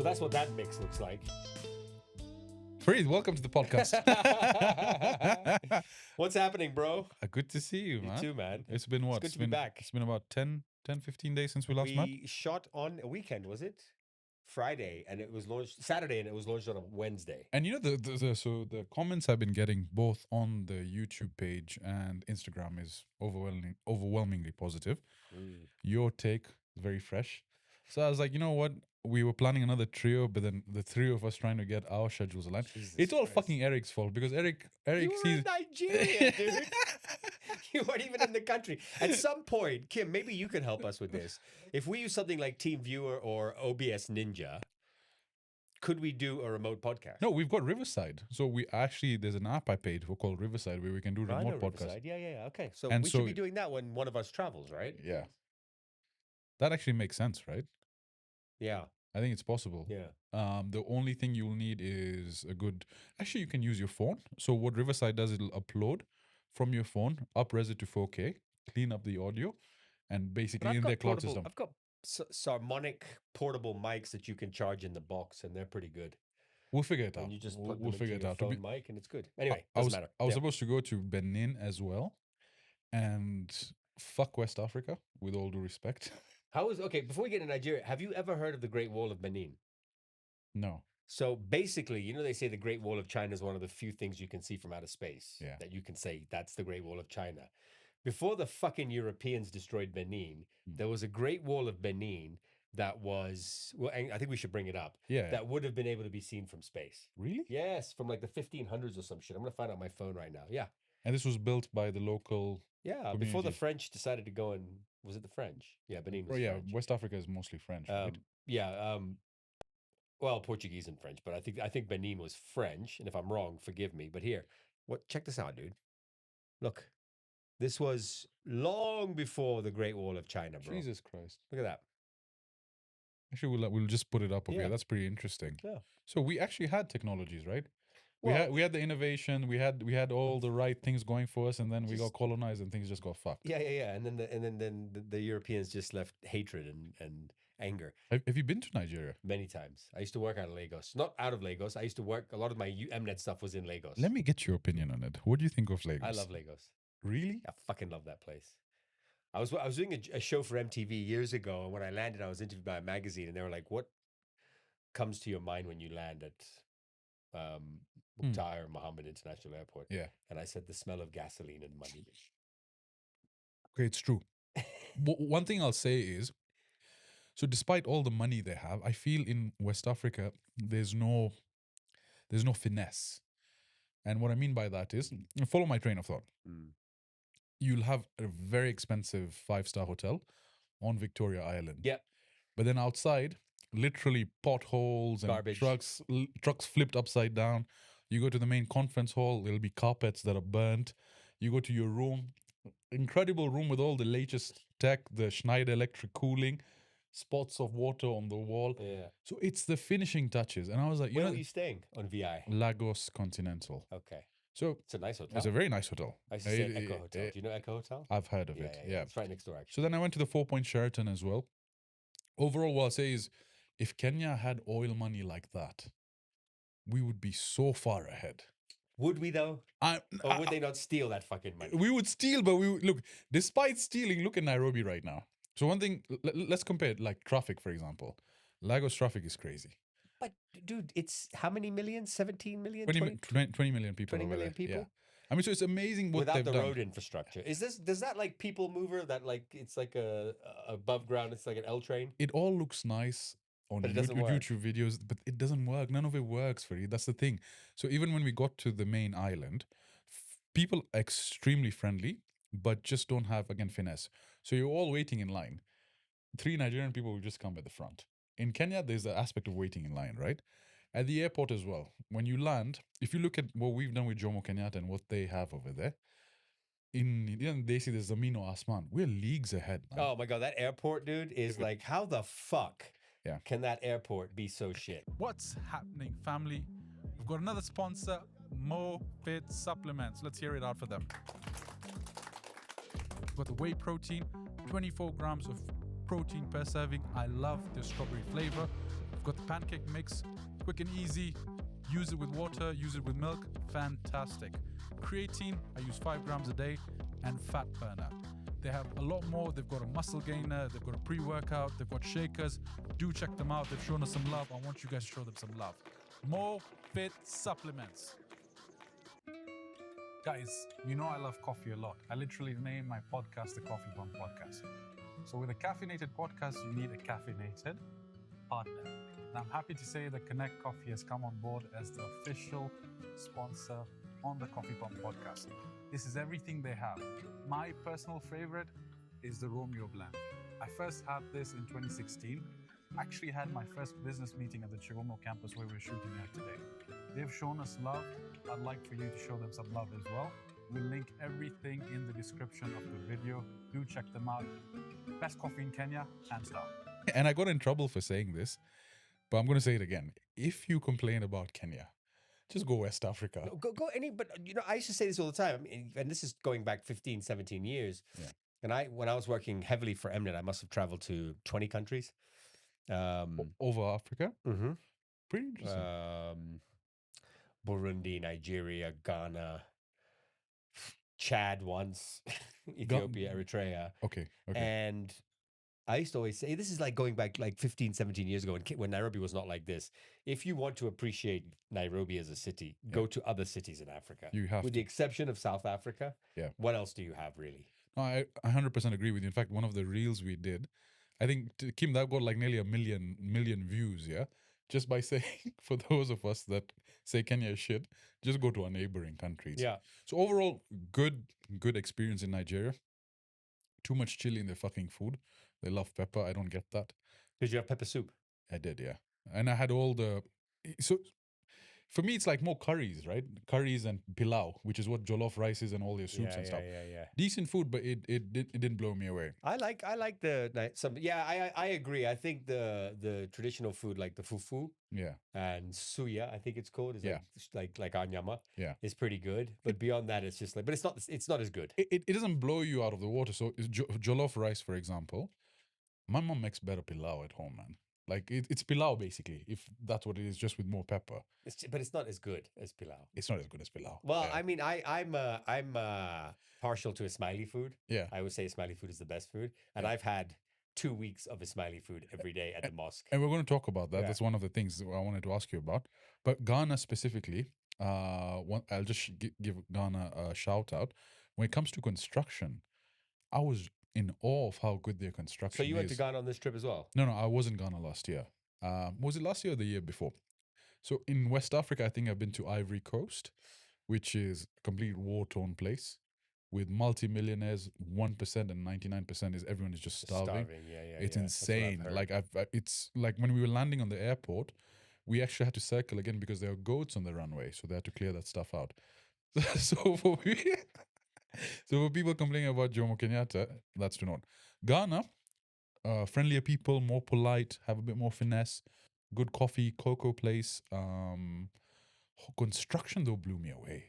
that's what that mix looks like. Fareed, welcome to the podcast. What's happening, bro? Good to see you, man. You too, man. It's been what? It's good to be back. It's been about 10, 15 days since we last met. We shot on a weekend, was it? Friday, and it was launched Saturday, and it was launched on a Wednesday. And you know, the comments I've been getting both on the YouTube page and Instagram is overwhelmingly positive. Your take is very fresh. So I was like, you know what? We were planning another trio, but then the three of us trying to get our schedules aligned. It's all fucking Eric's fault because Eric you were sees in Nigeria, dude. You weren't even in the country. At some point, Kim, maybe you can help us with this. If we use something like TeamViewer or OBS Ninja, could we do a remote podcast? No, we've got Riverside. So there's an app I paid for called Riverside where we can do remote podcasts. Riverside. Yeah. Okay. So And we should be doing that when one of us travels, right? Yeah. That actually makes sense, right? Yeah. I think it's possible. Yeah. The only thing you'll need is actually you can use your phone. So what Riverside does, it'll upload from your phone, up-res it to 4K, clean up the audio, and basically in their cloud system. I've got Sarmonic portable mics that you can charge in the box, and they're pretty good. We'll figure it out. And you just plug we'll them figure into it your out. phone mic, and it's good. Anyway, doesn't matter. I was supposed to go to Benin as well, and fuck West Africa, with all due respect. Okay, before we get into Nigeria, have you ever heard of the Great Wall of Benin? No. So basically, they say the Great Wall of China is one of the few things you can see from outer space. Yeah. That you can say, that's the Great Wall of China. Before the fucking Europeans destroyed Benin, there was a Great Wall of Benin that was, well, I think we should bring it up. Yeah. That would have been able to be seen from space. Really? Yes, from like the 1500s or some shit. I'm going to find out my phone right now. Yeah. And this was built by the local... Yeah, before the French decided to go and... Was it the French? Yeah, Benin was French. West Africa is mostly French, right? Yeah, well, Portuguese and French, but I think Benin was French, and if I'm wrong, forgive me. But here, check this out, dude. Look, this was long before the Great Wall of China, bro. Jesus Christ. Look at that. Actually, we'll just put it up over here. That's pretty interesting. Yeah. So we actually had technologies, right? Well, we had the innovation, we had all the right things going for us, and then we got colonized and things just got fucked. Yeah. And then the Europeans just left hatred and anger. Have you been to Nigeria? Many times. I used to work out of Lagos. Not out of Lagos. I used to work, a lot of my Mnet stuff was in Lagos. Let me get your opinion on it. What do you think of Lagos? I love Lagos. Really? I fucking love that place. I was doing a show for MTV years ago, and when I landed, I was interviewed by a magazine, and they were like, "What comes to your mind when you land at Mukhtar Mohammed International Airport?" Yeah. And I said, "The smell of gasoline and money." Okay, it's true. One thing I'll say is, so despite all the money they have, I feel in West Africa there's no finesse. And what I mean by that is, follow my train of thought. You'll have a very expensive 5-star hotel on Victoria Island. Yep. But then outside, literally potholes and garbage. trucks flipped upside down. You go to the main conference hall, there'll be carpets that are burnt. You go to your room, incredible room with all the latest tech, the Schneider electric cooling, spots of water on the wall. Yeah. So it's the finishing touches. And I was like, where were you staying on VI? Lagos Continental. Okay. So it's a nice hotel. It's a very nice hotel. I used to stay at Echo Hotel. Do you know Echo Hotel? I've heard of it. Yeah. It's right next door, actually. So then I went to the 4-Point Sheraton as well. Overall, what I'll say is, if Kenya had oil money like that, we would be so far ahead. Would we, though? Or would they not steal that fucking money? We would steal, but look, despite stealing, look at Nairobi right now. So one thing, let's compare it, like traffic, for example. Lagos traffic is crazy. But, dude, it's how many millions? 17 million? 20 million people. 20 million people? Yeah. I mean, so it's amazing what they've done. Without the road infrastructure. Does that like people mover that like, it's like a above ground, it's like an L train? It all looks nice on YouTube videos, but it doesn't work. None of it works for you. That's the thing. So even when we got to the main island, people are extremely friendly, but just don't have, again, finesse. So you're all waiting in line. 3 Nigerian people will just come at the front. In Kenya, there's the aspect of waiting in line, right? At the airport as well. When you land, if you look at what we've done with Jomo Kenyatta and what they have over there, they see the Zamino Asman. We're leagues ahead, man. Oh my God, that airport, dude, is like, how the fuck can that airport be so shit? What's happening, family? We've got another sponsor, MOFIT Supplements. Let's hear it out for them. We've got the whey protein, 24 grams of protein per serving. I love the strawberry flavor. We've got the pancake mix, quick and easy. Use it with water, use it with milk, fantastic. Creatine, I use 5 grams a day, and fat burner. They have a lot more. They've got a muscle gainer, they've got a pre-workout, they've got shakers. Do check them out. They've shown us some love. I want you guys to show them some love. MOFIT Supplements. Guys, you know I love coffee a lot. I literally named my podcast the Coffee Pump Podcast. So with a caffeinated podcast, you need a caffeinated partner. And I'm happy to say that Connect Coffee has come on board as the official sponsor on the Coffee Pump Podcast. This is everything they have. My personal favorite is the Romeo blend. I first had this in 2016. Actually had my first business meeting at the Chiromo campus where we're shooting at today. They've shown us love. I'd like for you to show them some love as well. We'll link everything in the description of the video. Do check them out. Best coffee in Kenya, hands down. And I got in trouble for saying this, but I'm going to say it again. If you complain about Kenya, just go West Africa. No, go any, but I used to say this all the time. I mean, and this is going back 15, 17 years. Yeah. And when I was working heavily for Mnet, I must have traveled to 20 countries. Over Africa? Mm-hmm. Pretty interesting. Burundi, Nigeria, Ghana, Chad once, Ethiopia, Eritrea. Okay. And I used to always say, this is like going back like 15, 17 years ago when Nairobi was not like this. If you want to appreciate Nairobi as a city, go to other cities in Africa. You have With the exception of South Africa. Yeah. What else do you have, really? No, I 100% agree with you. In fact, one of the reels we did, I think, Kim, that got like nearly a million views, yeah? Just by saying, for those of us that say Kenya is shit, just go to our neighboring countries. Yeah. So overall, good experience in Nigeria. Too much chili in their fucking food. They love pepper. I don't get that. Did you have pepper soup? I did, yeah. And I had all the... So for me, it's like more curries, right? Curries and pilau, which is what jollof rice is and all your soups and stuff. Yeah. Decent food, but it didn't blow me away. I like I agree. I think the traditional food like the fufu, and suya, I think it's called, is like anyama, is pretty good. But beyond that, it's just like, but it's not as good. It doesn't blow you out of the water. So jollof rice, for example, my mom makes better pilau at home, man. Like it's pilau basically, if that's what it is, just with more pepper. But it's not as good as pilau. It's not as good as pilau. Well, I mean, I'm partial to Ismaili food. Yeah, I would say Ismaili food is the best food, and I've had 2 weeks of Ismaili food every day at the mosque. And we're going to talk about that. Yeah. That's one of the things I wanted to ask you about. But Ghana specifically, I'll just give Ghana a shout out. When it comes to construction, I was in awe of how good their construction is. So you went to Ghana on this trip as well? No, I was in Ghana last year. Was it last year or the year before? So in West Africa, I think I've been to Ivory Coast, which is a complete war-torn place with multi-millionaires. 1% and 99% is everyone is just starving. It's insane. Like it's like when we were landing on the airport, we actually had to circle again because there are goats on the runway, so they had to clear that stuff out. So for people complaining about Jomo Kenyatta, that's to note. Ghana, friendlier people, more polite, have a bit more finesse, good coffee, cocoa place. Construction though blew me away.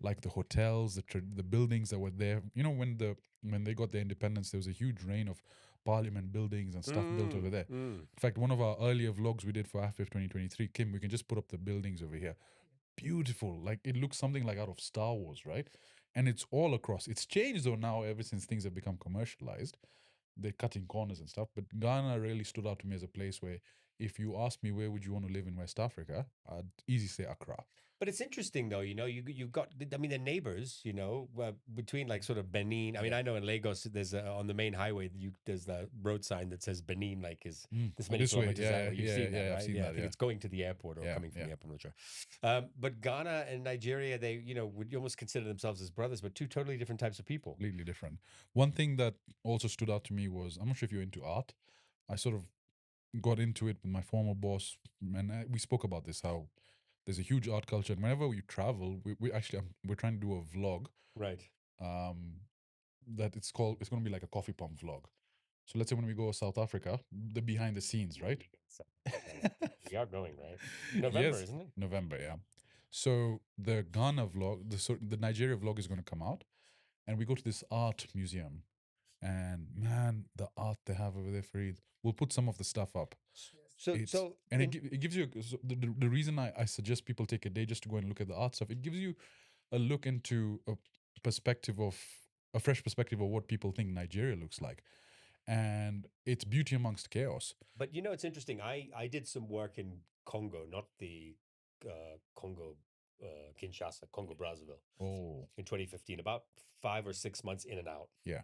Like the hotels, the buildings that were there. You know, when they got their independence, there was a huge reign of parliament buildings and stuff built over there. In fact, one of our earlier vlogs we did for AFIF 2023, Kim, we can just put up the buildings over here. Beautiful. Like it looks something like out of Star Wars, right? And it's all across. It's changed though now ever since things have become commercialized. They're cutting corners and stuff. But Ghana really stood out to me as a place where if you ask me where would you want to live in West Africa, I'd easily say Accra. But it's interesting though, you've got, I mean, the neighbors, between like sort of Benin. I mean, I know in Lagos, there's on the main highway, there's the road sign that says Benin, like is this many kilometers out. You've seen that, right? I've seen that, I think it's going to the airport or coming from the airport, I'm not sure. But Ghana and Nigeria, they, would almost consider themselves as brothers, but two totally different types of people. Completely different. One thing that also stood out to me was, I'm not sure if you're into art. I sort of got into it with my former boss, and we spoke about this, how there's a huge art culture. And whenever we travel, we're trying to do a vlog. Right. That it's going to be like a coffee pump vlog. So let's say when we go to South Africa, the behind the scenes, right? We are going, right? November, isn't it? November, yeah. So the Ghana vlog, the Nigeria vlog is going to come out. And we go to this art museum. And man, the art they have over there, Fareed. We'll put some of the stuff up. It gives you the reason I suggest people take a day just to go and look at the art stuff. It gives you a look into a fresh perspective of what people think Nigeria looks like, and it's beauty amongst chaos. But you know, it's interesting. I did some work in Congo, not the Congo, Kinshasa, Congo Brazzaville. Oh, in 2015, about 5 or 6 months in and out. Yeah.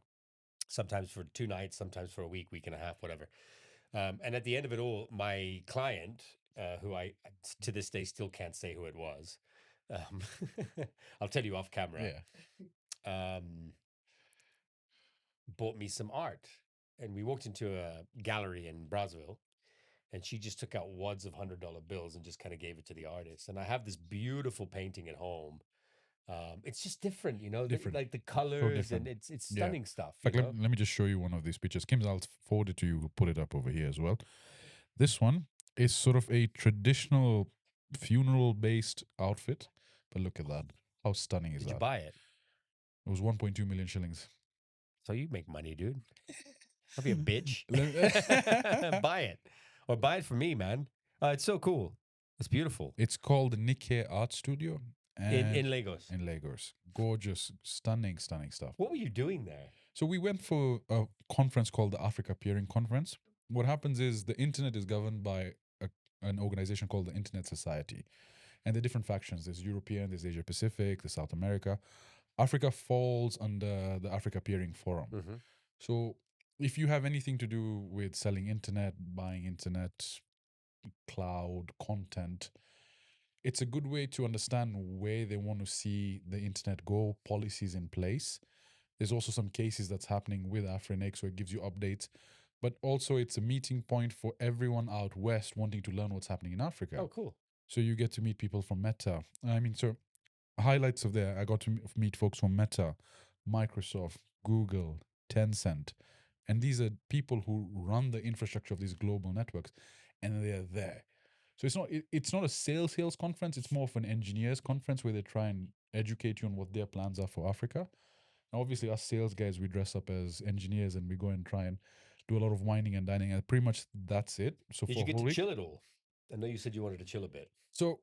Sometimes for 2 nights, sometimes for a week and a half, whatever. And at the end of it all, my client, who I to this day still can't say who it was, I'll tell you off camera. Yeah. Bought me some art, and we walked into a gallery in Brazzaville, and she just took out wads of $100 bills and just kind of gave it to the artist. And I have this beautiful painting at home. It's just different, you know, like the colors, and it's stunning stuff. In fact, let me just show you one of these pictures. Kim, I'll forward it to you. We'll put it up over here as well. This one is sort of a traditional funeral-based outfit, but look at that. How stunning is that? Did you buy it? It was 1.2 million shillings. So you make money, dude. Don't be a bitch. Buy it. Or buy it for me, man. It's so cool. It's beautiful. It's called Niaje Art Studio. In Lagos. In Lagos. Gorgeous, stunning stuff. What were you doing there? So we went for a conference called the Africa Peering Conference. What happens is the internet is governed by an organization called the Internet Society. And there are different factions. There's European, there's Asia Pacific, there's South America. Africa falls under the Africa Peering Forum. Mm-hmm. So if you have anything to do with selling internet, buying internet, cloud, content, it's a good way to understand where they want to see the internet go, policies in place. There's also some cases that's happening with Afrinic, so it gives you updates. But also it's a meeting point for everyone out west wanting to learn what's happening in Africa. Oh, cool. So you get to meet people from Meta. So highlights of there, I got to meet folks from Meta, Microsoft, Google, Tencent. And these are people who run the infrastructure of these global networks, and they're there. So it's not a sales conference. It's more of an engineers conference where they try and educate you on what their plans are for Africa. Now, obviously, us sales guys, we dress up as engineers and we go and try and do a lot of whining and dining, and pretty much that's it. So did you get to chill at all? I know you said you wanted to chill a bit. So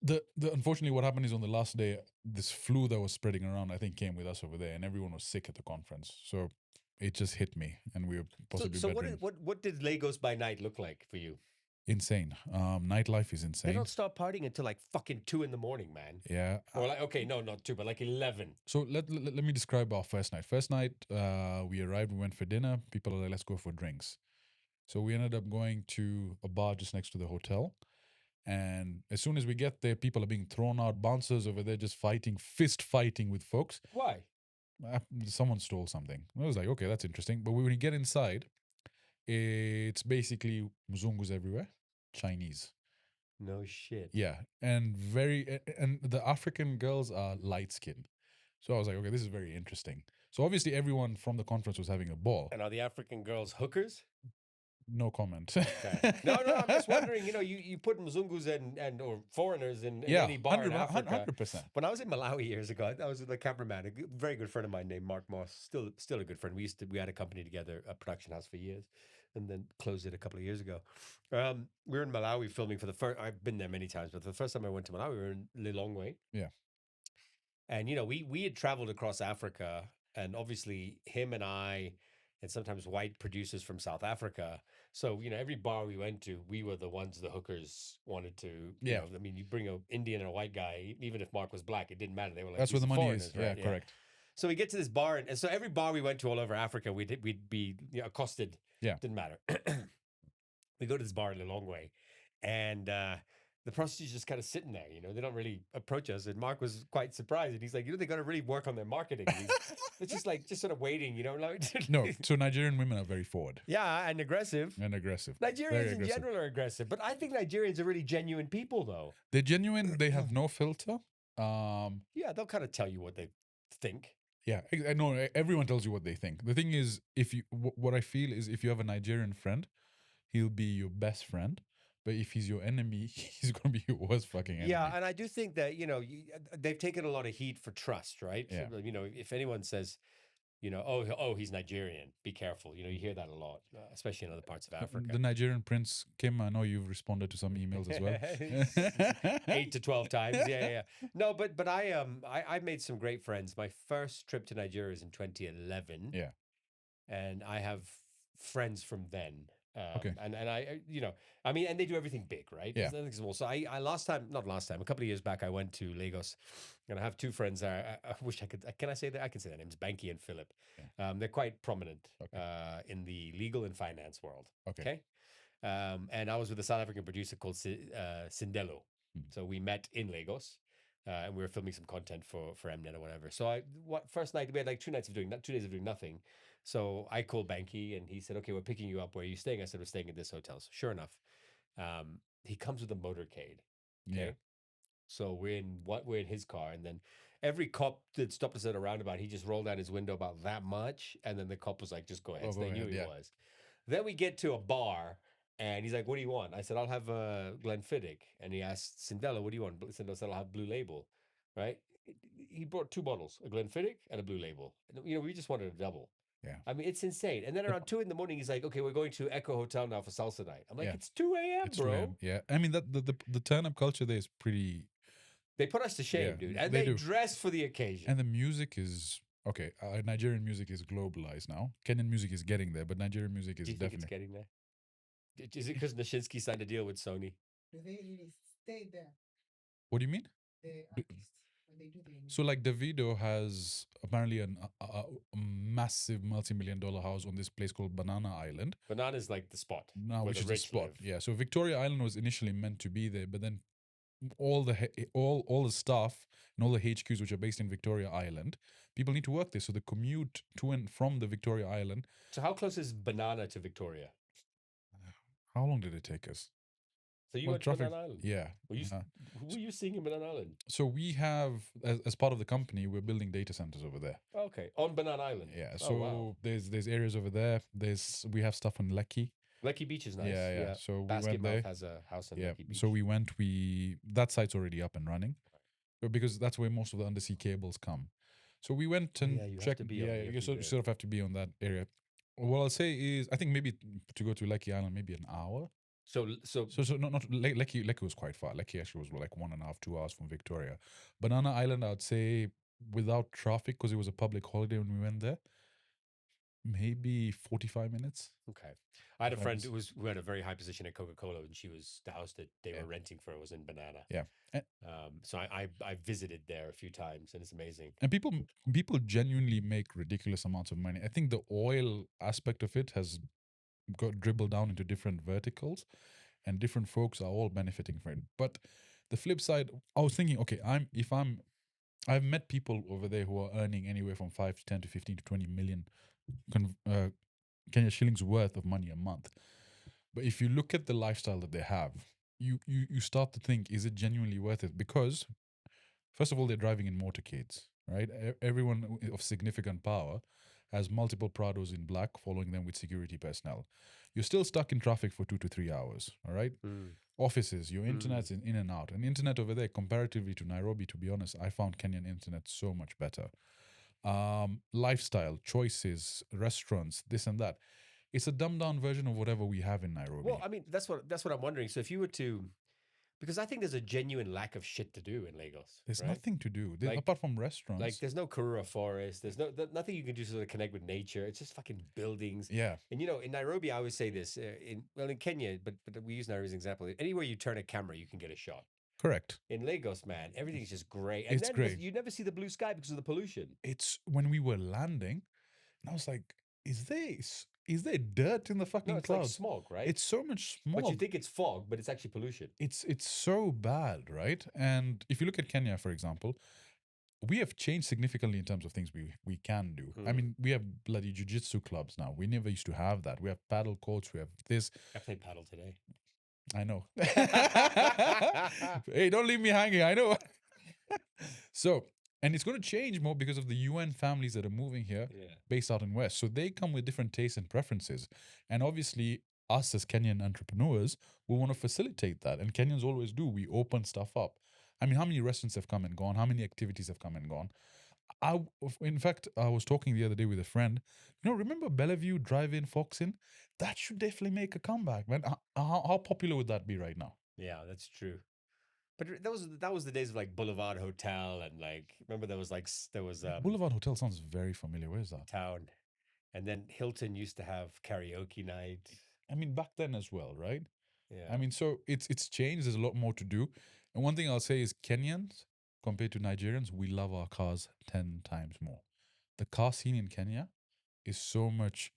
the unfortunately, what happened is on the last day, this flu that was spreading around, I think, came with us over there, and everyone was sick at the conference. So it just hit me, and we were possibly. So what did Lagos by night look like for you? Insane. Nightlife is insane. They don't start partying until like fucking 2 a.m, man. Yeah. Or like, okay, no, not 2, but like 11. So let me describe our first night. First night, we arrived, we went for dinner. People are like, let's go for drinks. So we ended up going to a bar just next to the hotel. And as soon as we get there, people are being thrown out. Bouncers over there just fist fighting with folks. Why? Someone stole something. I was like, okay, that's interesting. But when you get inside, it's basically Mzungus everywhere, Chinese. No shit. Yeah, and the African girls are light skinned. So I was like, okay, this is very interesting. So obviously everyone from the conference was having a ball. And are the African girls hookers? No comment. Okay. No, I'm just wondering, you know, you put Mzungus and or foreigners in any bar in Africa. 100%. When I was in Malawi years ago, I was with a cameraman, a very good friend of mine named Mark Moss, still a good friend. We had a company together, a production house for years, and then closed it a couple of years ago. We were in Malawi filming for the first. I've been there many times, but the first time I went to Malawi, we were in Lilongwe. Yeah. And you know, we had traveled across Africa, and obviously him and I, and sometimes white producers from South Africa. So, you know, every bar we went to, we were the ones the hookers wanted to. You know, I mean, you bring an Indian and a white guy, even if Mark was black, it didn't matter. They were like, that's where the money is. Right? Yeah, correct. So we get to this bar, and so every bar we went to all over Africa, we'd be accosted. Yeah, didn't matter. We go to this bar in Lilongwe, and the prostitutes just kind of sitting there, you know, they don't really approach us. And Mark was quite surprised. And he's like, you know, they got to really work on their marketing. It's just sort of waiting, you know. Like no, so Nigerian women are very forward. Yeah, and aggressive. Nigerians in general are aggressive. But I think Nigerians are really genuine people, though. They're genuine. They have no filter. Yeah, they'll kind of tell you what they think. Yeah, I know. Everyone tells you what they think. The thing is, what I feel is if you have a Nigerian friend, he'll be your best friend. But if he's your enemy, he's going to be your worst fucking enemy. Yeah, and I do think that, you know, they've taken a lot of heat for trust, right? Yeah. So, you know, if anyone says, he's Nigerian. Be careful. You hear that a lot, especially in other parts of Africa. The Nigerian Prince Kim, I know you've responded to some emails as well. 8 to 12 times. Yeah. No, but I made some great friends. My first trip to Nigeria is in 2011. Yeah. And I have friends from then. Okay. And and they do everything big, right? Yeah. There's nothing small. So I not last time, a couple of years back, I went to Lagos, and I have two friends there. I wish I could. Can I say that? I can say their names, Banky and Philip. Yeah. They're quite prominent Okay. in the legal and finance world. Okay. And I was with a South African producer called Sindelo. So we met in Lagos. And we were filming some content for Mnet or whatever. So first night we had like 2 days of doing nothing. So I called Banky and he said, "Okay, we're picking you up. Where are you staying?" I said, "We're staying at this hotel." So sure enough, he comes with a motorcade. Okay, Yeah. so we're in his car, and then every cop that stopped us at a roundabout, he just rolled down his window about that much, and then the cop was like, "Just go ahead." Oh, So they knew he was. Then we get to a bar. And he's like, "What do you want?" I said, "I'll have a Glenfiddich." And he asked Sindela, "What do you want?" Sindela said, "I'll have Blue Label." Right? He brought 2 bottles, a Glenfiddich and a Blue Label. We just wanted a double. Yeah. I mean, it's insane. And then around 2 a.m, he's like, "Okay, we're going to Echo Hotel now for salsa night." I'm like, Yeah. "It's 2 a.m, It's bro." 2 a.m. Yeah. I mean, that the turn-up culture there is pretty... They put us to shame, dude. And they they do. dress for the occasion. And the music is... Okay, Nigerian music is globalized now. Kenyan music is getting there, but Nigerian music is Do you think definitely... it's getting there? Is it because Nashinsky signed a deal with Sony? Do they really stay there? What do you mean? The artists, when they do the So like Davido has apparently a massive multi-million-dollar house on this place called Banana Island. Banana is like the spot. Now, where which the is the rich spot. live. Yeah. So Victoria Island was initially meant to be there, but then all the staff and all the HQs which are based in Victoria Island, people need to work there. So the commute to and from the Victoria Island. So how close is Banana to Victoria? How long did it take us? So you went to Banana Island? Yeah. Who were you seeing in Banana Island? So we have, as part of the company, we're building data centers over there. Okay, on Banana Island. Yeah. So there's areas over there. We have stuff on Lekki. Lekki Beach is nice. Yeah. So we went Basketmouth there. has a house in Lekki Beach. So we went. That site's already up and running, because that's where most of the undersea cables come. So we went and checked. You sort of have to be on that area. What I'll say is, I think maybe to go to Lekki Island, maybe an hour. So not Lekki. Lekki was quite far. Lekki actually was like 1.5, 2 hours from Victoria. Banana Island, I'd say, without traffic, because it was a public holiday when we went there, maybe 45 minutes. Okay. I had a friend who had a very high position at Coca-Cola, and the house that they were renting for was in Banana. Yeah. So I visited there a few times, and it's amazing. And people genuinely make ridiculous amounts of money. I think the oil aspect of it has got dribbled down into different verticals, and different folks are all benefiting from it. But the flip side, I was thinking, okay, I've met people over there who are earning anywhere from 5 to 10 to 15 to 20 million Kenya shillings worth of money a month. But if you look at the lifestyle that they have, you start to think, is it genuinely worth it? Because first of all, they're driving in motorcades, right? Everyone of significant power has multiple Prados in black, following them with security personnel. You're still stuck in traffic for 2 to 3 hours, all right? Offices, your internet's in and out. And internet over there, comparatively to Nairobi, to be honest, I found Kenyan internet so much better. Lifestyle, choices, restaurants, this and that. It's a dumbed down version of whatever we have in Nairobi. Well, I mean, that's what I'm wondering. So if you were to... Because I think there's a genuine lack of shit to do in Lagos. There's nothing to do, apart from restaurants. Like, there's no Karura forest. There's nothing you can do to sort of connect with nature. It's just fucking buildings. Yeah. And, in Nairobi, I always say this. In Kenya, but we use Nairobi as an example. Anywhere you turn a camera, you can get a shot. Correct. In Lagos, man, everything's just gray. And it's great. You never see the blue sky because of the pollution. It's when we were landing, and I was like, is there dirt in the fucking clouds? Like smog, right? It's so much smog. But you think it's fog, but it's actually pollution. It's so bad, right? And if you look at Kenya, for example, we have changed significantly in terms of things we can do. I mean, we have bloody jiu-jitsu clubs now. We never used to have that. We have paddle courts. We have this. I played paddle today. I know. Hey, don't leave me hanging. I know. So, and it's going to change more because of the UN families that are moving here, based out in West. So they come with different tastes and preferences. And obviously, us as Kenyan entrepreneurs, we want to facilitate that. And Kenyans always do. We open stuff up. I mean, how many restaurants have come and gone? How many activities have come and gone? In fact, I was talking the other day with a friend. Remember Bellevue Drive-In Fox-In? That should definitely make a comeback, man. How popular would that be right now? Yeah, that's true. But that was the days of like Boulevard Hotel and like remember there was Boulevard Hotel sounds very familiar. Where is that? Town, and then Hilton used to have karaoke night. I mean, back then as well, right? Yeah, I mean, so it's changed. There's a lot more to do. And one thing I'll say is Kenyans, compared to Nigerians, we love our cars 10 times more. The car scene in Kenya is so much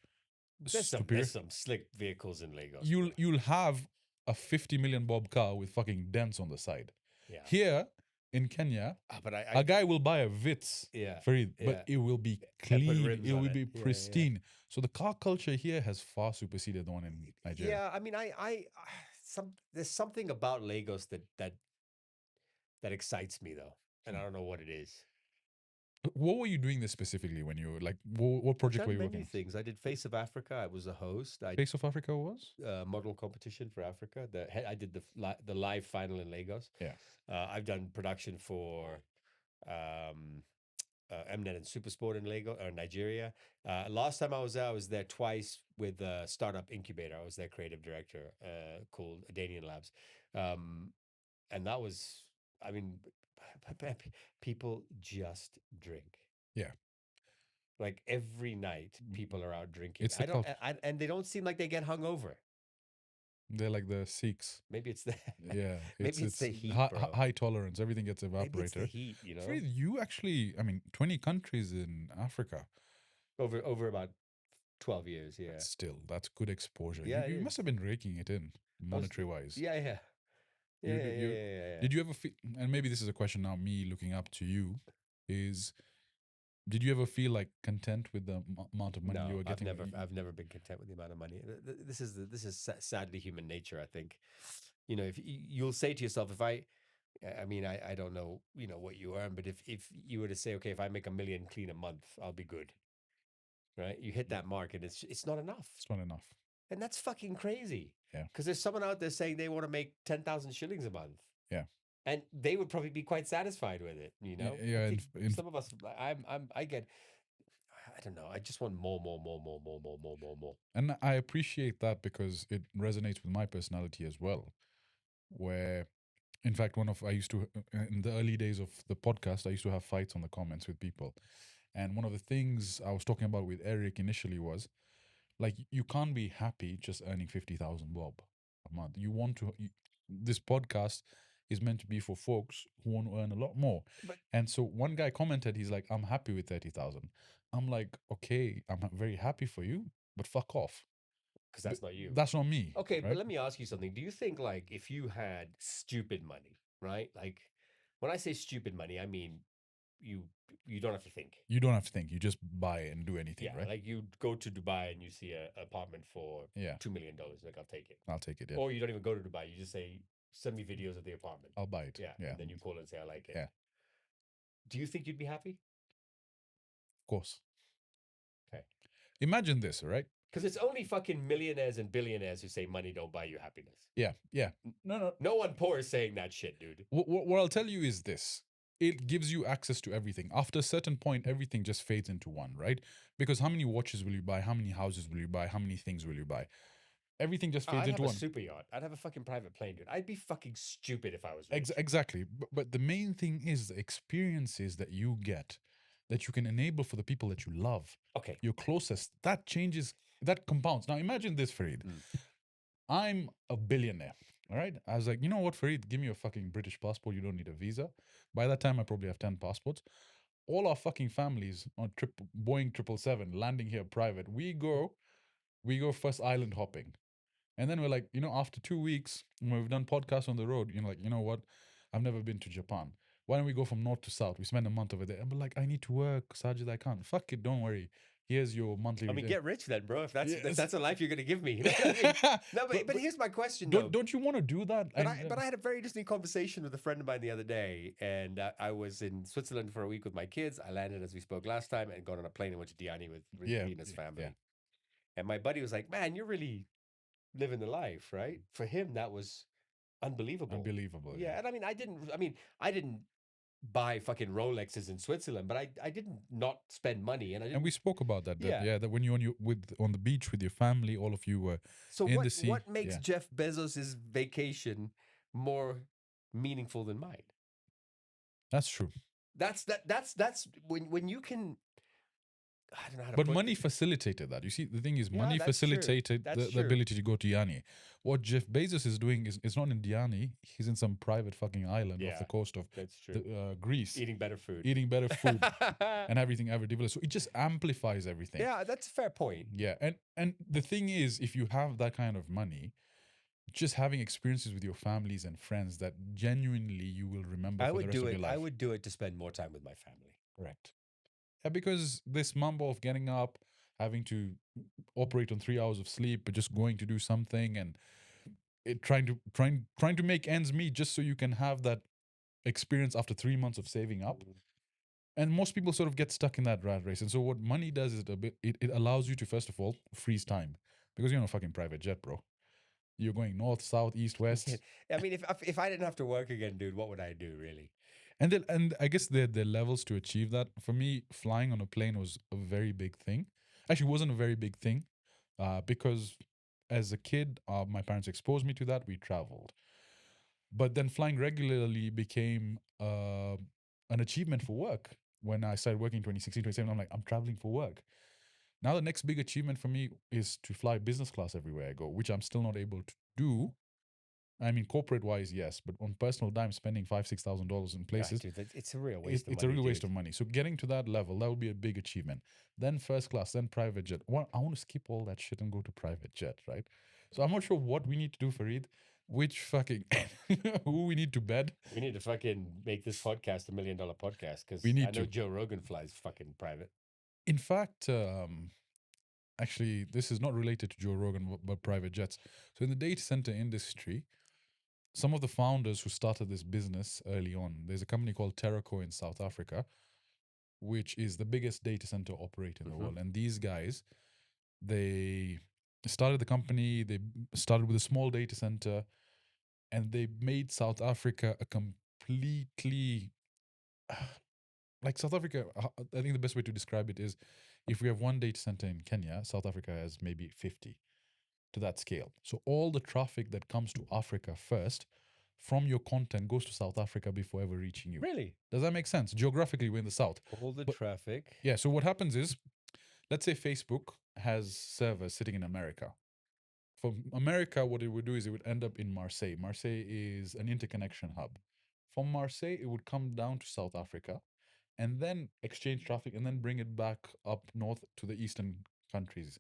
superior. there's some slick vehicles in Lagos. You'll have a 50 million bob car with fucking dents on the side. Yeah. Here in Kenya, but a guy will buy a Vitz, Yeah, Fareed, yeah. but it will be And put clean. rims It on will it. be Yeah, yeah. pristine. So the car culture here has far superseded the one in Nigeria. Yeah, I mean, there's something about Lagos that excites me though, and I don't know what it is. What were you doing this specifically when you were like, what project were you many working on? things. I did Face of Africa. I was a host. Face of Africa was? Model competition for Africa. I did the live final in Lagos. Yeah. I've done production for Mnet and Supersport in Lagos or Nigeria. Last time I was there twice with a startup incubator. I was their creative director called Adanian Labs. And that was, I mean, people just drink. Yeah. Like every night, people are out drinking. It's the and they don't seem like they get hungover. They're like the Sikhs. Maybe it's the yeah. maybe it's the heat, bro. High tolerance. Everything gets evaporated. Maybe it's the heat, you know. Fareed, you actually, I mean, 20 countries in Africa. Over about 12 years, yeah. Still, that's good exposure. Yeah, you must have been raking it in monetary wise. Yeah. Did you ever feel, and maybe this is a question now, me looking up to you, is did you ever feel like content with the amount of money you were getting? I've never been content with the amount of money. This is sadly human nature, I think. You know, if you'll say to yourself, I don't know, you know, what you earn, but if you were to say, okay, if I make $1 million clean a month, I'll be good. Right? You hit that mark and it's not enough. It's not enough. And that's fucking crazy. Yeah. Because there's someone out there saying they want to make 10,000 shillings a month. Yeah. And they would probably be quite satisfied with it, you know? Yeah. Some of us, I don't know. I just want more. And I appreciate that because it resonates with my personality as well. Where, in fact, I used to, in the early days of the podcast, I used to have fights on the comments with people. And one of the things I was talking about with Eric initially was, like, you can't be happy just earning 50,000 bob a month. This podcast is meant to be for folks who want to earn a lot more. And so one guy commented, he's like, I'm happy with 30,000. I'm like, okay, I'm very happy for you, but fuck off. Because that's not you. That's not me. Okay, right? but let me ask you something. Do you think, like, if you had stupid money, right? Like, when I say stupid money, I mean you don't have to think. You don't have to think. You just buy it and do anything, Yeah, right? like you go to Dubai and you see an apartment for $2 million. Like, I'll take it. I'll take it, yeah. Or you don't even go to Dubai. You just say, send me videos of the apartment. I'll buy it. Yeah. And then you call and say, I like it. Yeah. Do you think you'd be happy? Of course. Okay. Imagine this, right? Because it's only fucking millionaires and billionaires who say money don't buy you happiness. Yeah. No one poor is saying that shit, dude. What I'll tell you is this. It gives you access to everything. After a certain point, everything just fades into one, right? Because how many watches will you buy? How many houses will you buy? How many things will you buy? Everything just fades into one. I'd have a super yacht. I'd have a fucking private plane, dude. I'd be fucking stupid if I was rich. Exactly. But the main thing is the experiences that you get, that you can enable for the people that you love. Okay. Your closest. That changes, that compounds. Now imagine this, Fareed. I'm a billionaire. All right. I was like, you know what, Fareed? Give me a fucking British passport. You don't need a visa. By that time, I probably have 10 passports. All our fucking families on Boeing 777 landing here private. We go first island hopping. And then we're like, after 2 weeks, when we've done podcasts on the road, like, you know what? I've never been to Japan. Why don't we go from north to south? We spend a month over there. And we're like, I need to work, Sajid, I can't. Fuck it, don't worry. Here's your monthly. I mean, get rich then, bro. If that's a life you're gonna give me. You know what I mean? No, but here's my question. Don't you want to do that? But I had a very interesting conversation with a friend of mine the other day, and I was in Switzerland for a week with my kids. I landed, as we spoke last time, and got on a plane and went to Diani with Rina's family. Yeah. And my buddy was like, "Man, you're really living the life, right?" For him, that was unbelievable. Unbelievable. Yeah, and I mean, I didn't buy fucking Rolexes in Switzerland, but I didn't not spend money, and I didn't. And we spoke about that. Yeah. That when you're on the beach with your family, all of you were So in the sea. what makes Yeah. Jeff Bezos's vacation more meaningful than mine? That's true. That's when you can. I don't know how to But put money it. facilitated that. You see, the thing is, Yeah, money that's true. facilitated That's the true. ability to go to Diani. What Jeff Bezos is doing is it's not in Diani. He's in some private fucking island off Yeah, the coast of That's true. Greece, Eating better food. eating better food and everything ever developed. So it just amplifies everything. Yeah, that's a fair point. Yeah, and the thing is, if you have that kind of money, just having experiences with your families and friends that genuinely you will remember I for the would rest do of it. your life. I would do it to spend more time with my family. Correct. Yeah, because this mumbo of getting up, having to operate on 3 hours of sleep, but just going to do something and trying to make ends meet just so you can have that experience after 3 months of saving up. And most people sort of get stuck in that rat race. And so what money does is it allows you to, first of all, freeze time, because you're on a fucking private jet, bro. You're going north, south, east, west. I mean, if I didn't have to work again, dude, what would I do, really? And I guess the levels to achieve that. For me, flying on a plane was a very big thing. Actually, it wasn't a very big thing, because as a kid, my parents exposed me to that. We traveled, but then flying regularly became an achievement for work. When I started working in 2016, 2017, I'm like, I'm traveling for work. Now the next big achievement for me is to fly business class everywhere I go, which I'm still not able to do. I mean, corporate wise, yes, but on personal dime, spending $5,000-6,000 in places, Dude, it's a real waste of money. it's a real waste of money. So getting to that level, that would be a big achievement. Then first class, then private jet. Well, I want to skip all that shit and go to private jet, right? So I'm not sure what we need to do, Fareed. Which fucking who we need to bed? We need to fucking make this podcast $1 million podcast, because We need I know to. Joe Rogan flies fucking private. In fact, actually, this is not related to Joe Rogan, but private jets. So in the data center industry, some of the founders who started this business early on, there's a company called Terraco in South Africa, which is the biggest data center operator in the world. And these guys, they started the company, they started with a small data center, and they made South Africa a completely like South Africa. I think the best way to describe it is, if we have one data center in Kenya, South Africa has maybe 50 to that scale. So all the traffic that comes to Africa first from your content goes to South Africa before ever reaching you. Really? Does that make sense? Geographically, we're in the south. All the But- traffic. Yeah. So what happens is, let's say Facebook has servers sitting in America. From America, what it would do is it would end up in Marseille. Marseille is an interconnection hub. From Marseille, it would come down to South Africa and then exchange traffic and then bring it back up north to the eastern countries.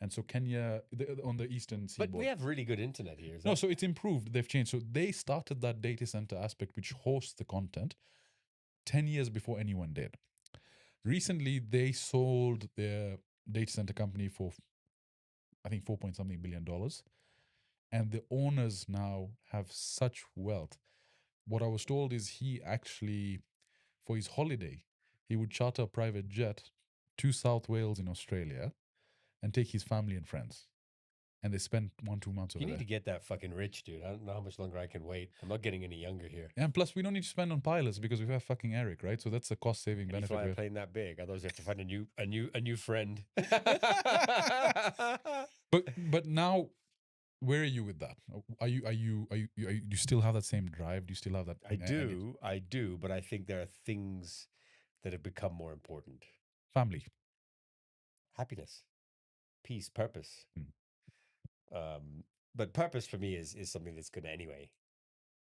And so Kenya, on the eastern seaboard. But we have really good internet here. No, so it's improved. They've changed. So they started that data center aspect, which hosts the content, 10 years before anyone did. Recently, they sold their data center company for, I think, $4 billion. And the owners now have such wealth. What I was told is he actually, for his holiday, he would charter a private jet to South Wales in Australia and take his family and friends. And they spent 1-2 months over You need there. to get that fucking rich, dude. I don't know how much longer I can wait. I'm not getting any younger here. And plus, we don't need to spend on pilots because we have fucking Eric, right? So that's a cost-saving Can you benefit. fly a we- plane that big? Otherwise, you have to find a new friend. But now, where are you with that? Do you still have that same drive? Do you still have that? I do, but I think there are things that have become more important. Family. Happiness, peace, purpose. Mm. But purpose for me is something that's going to anyway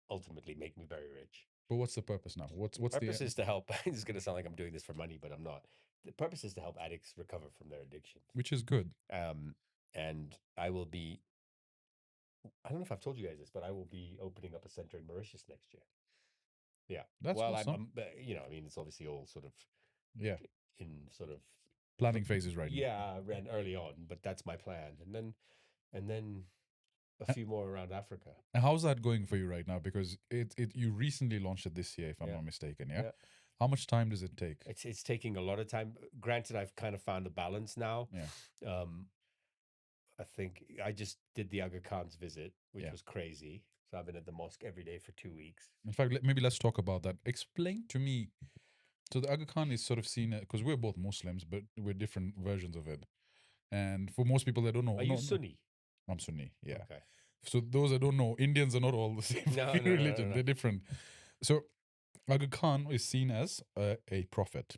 ultimately make me very rich. But what's the purpose now? What's Purpose the is to help. It's going to sound like I'm doing this for money, but I'm not. The purpose is to help addicts recover from their addiction. which is good. And I will be. I don't know if I've told you guys this, but I will be opening up a center in Mauritius next year. Yeah. That's well, awesome. I mean, it's obviously all sort of Yeah, in sort of planning phases right now. yeah, ran early on, but that's my plan, and then a few more around Africa. And how's that going for you right now? Because you recently launched it this year, if I'm Yeah. not mistaken. Yeah? Yeah. How much time does it take? It's taking a lot of time. Granted, I've kind of found a balance now. Yeah. I think I just did the Aga Khan's visit, which Yeah. was crazy. So I've been at the mosque every day for 2 weeks. In fact, maybe let's talk about that. Explain to me. So the Aga Khan is sort of seen because we're both Muslims, but we're different versions of it. And for most people, they don't know. Are you Sunni? I'm Sunni. Yeah. Okay. So those that don't know, Indians are not all the same No, fucking no, no, religion. no, no. They're different. So Aga Khan is seen as a prophet.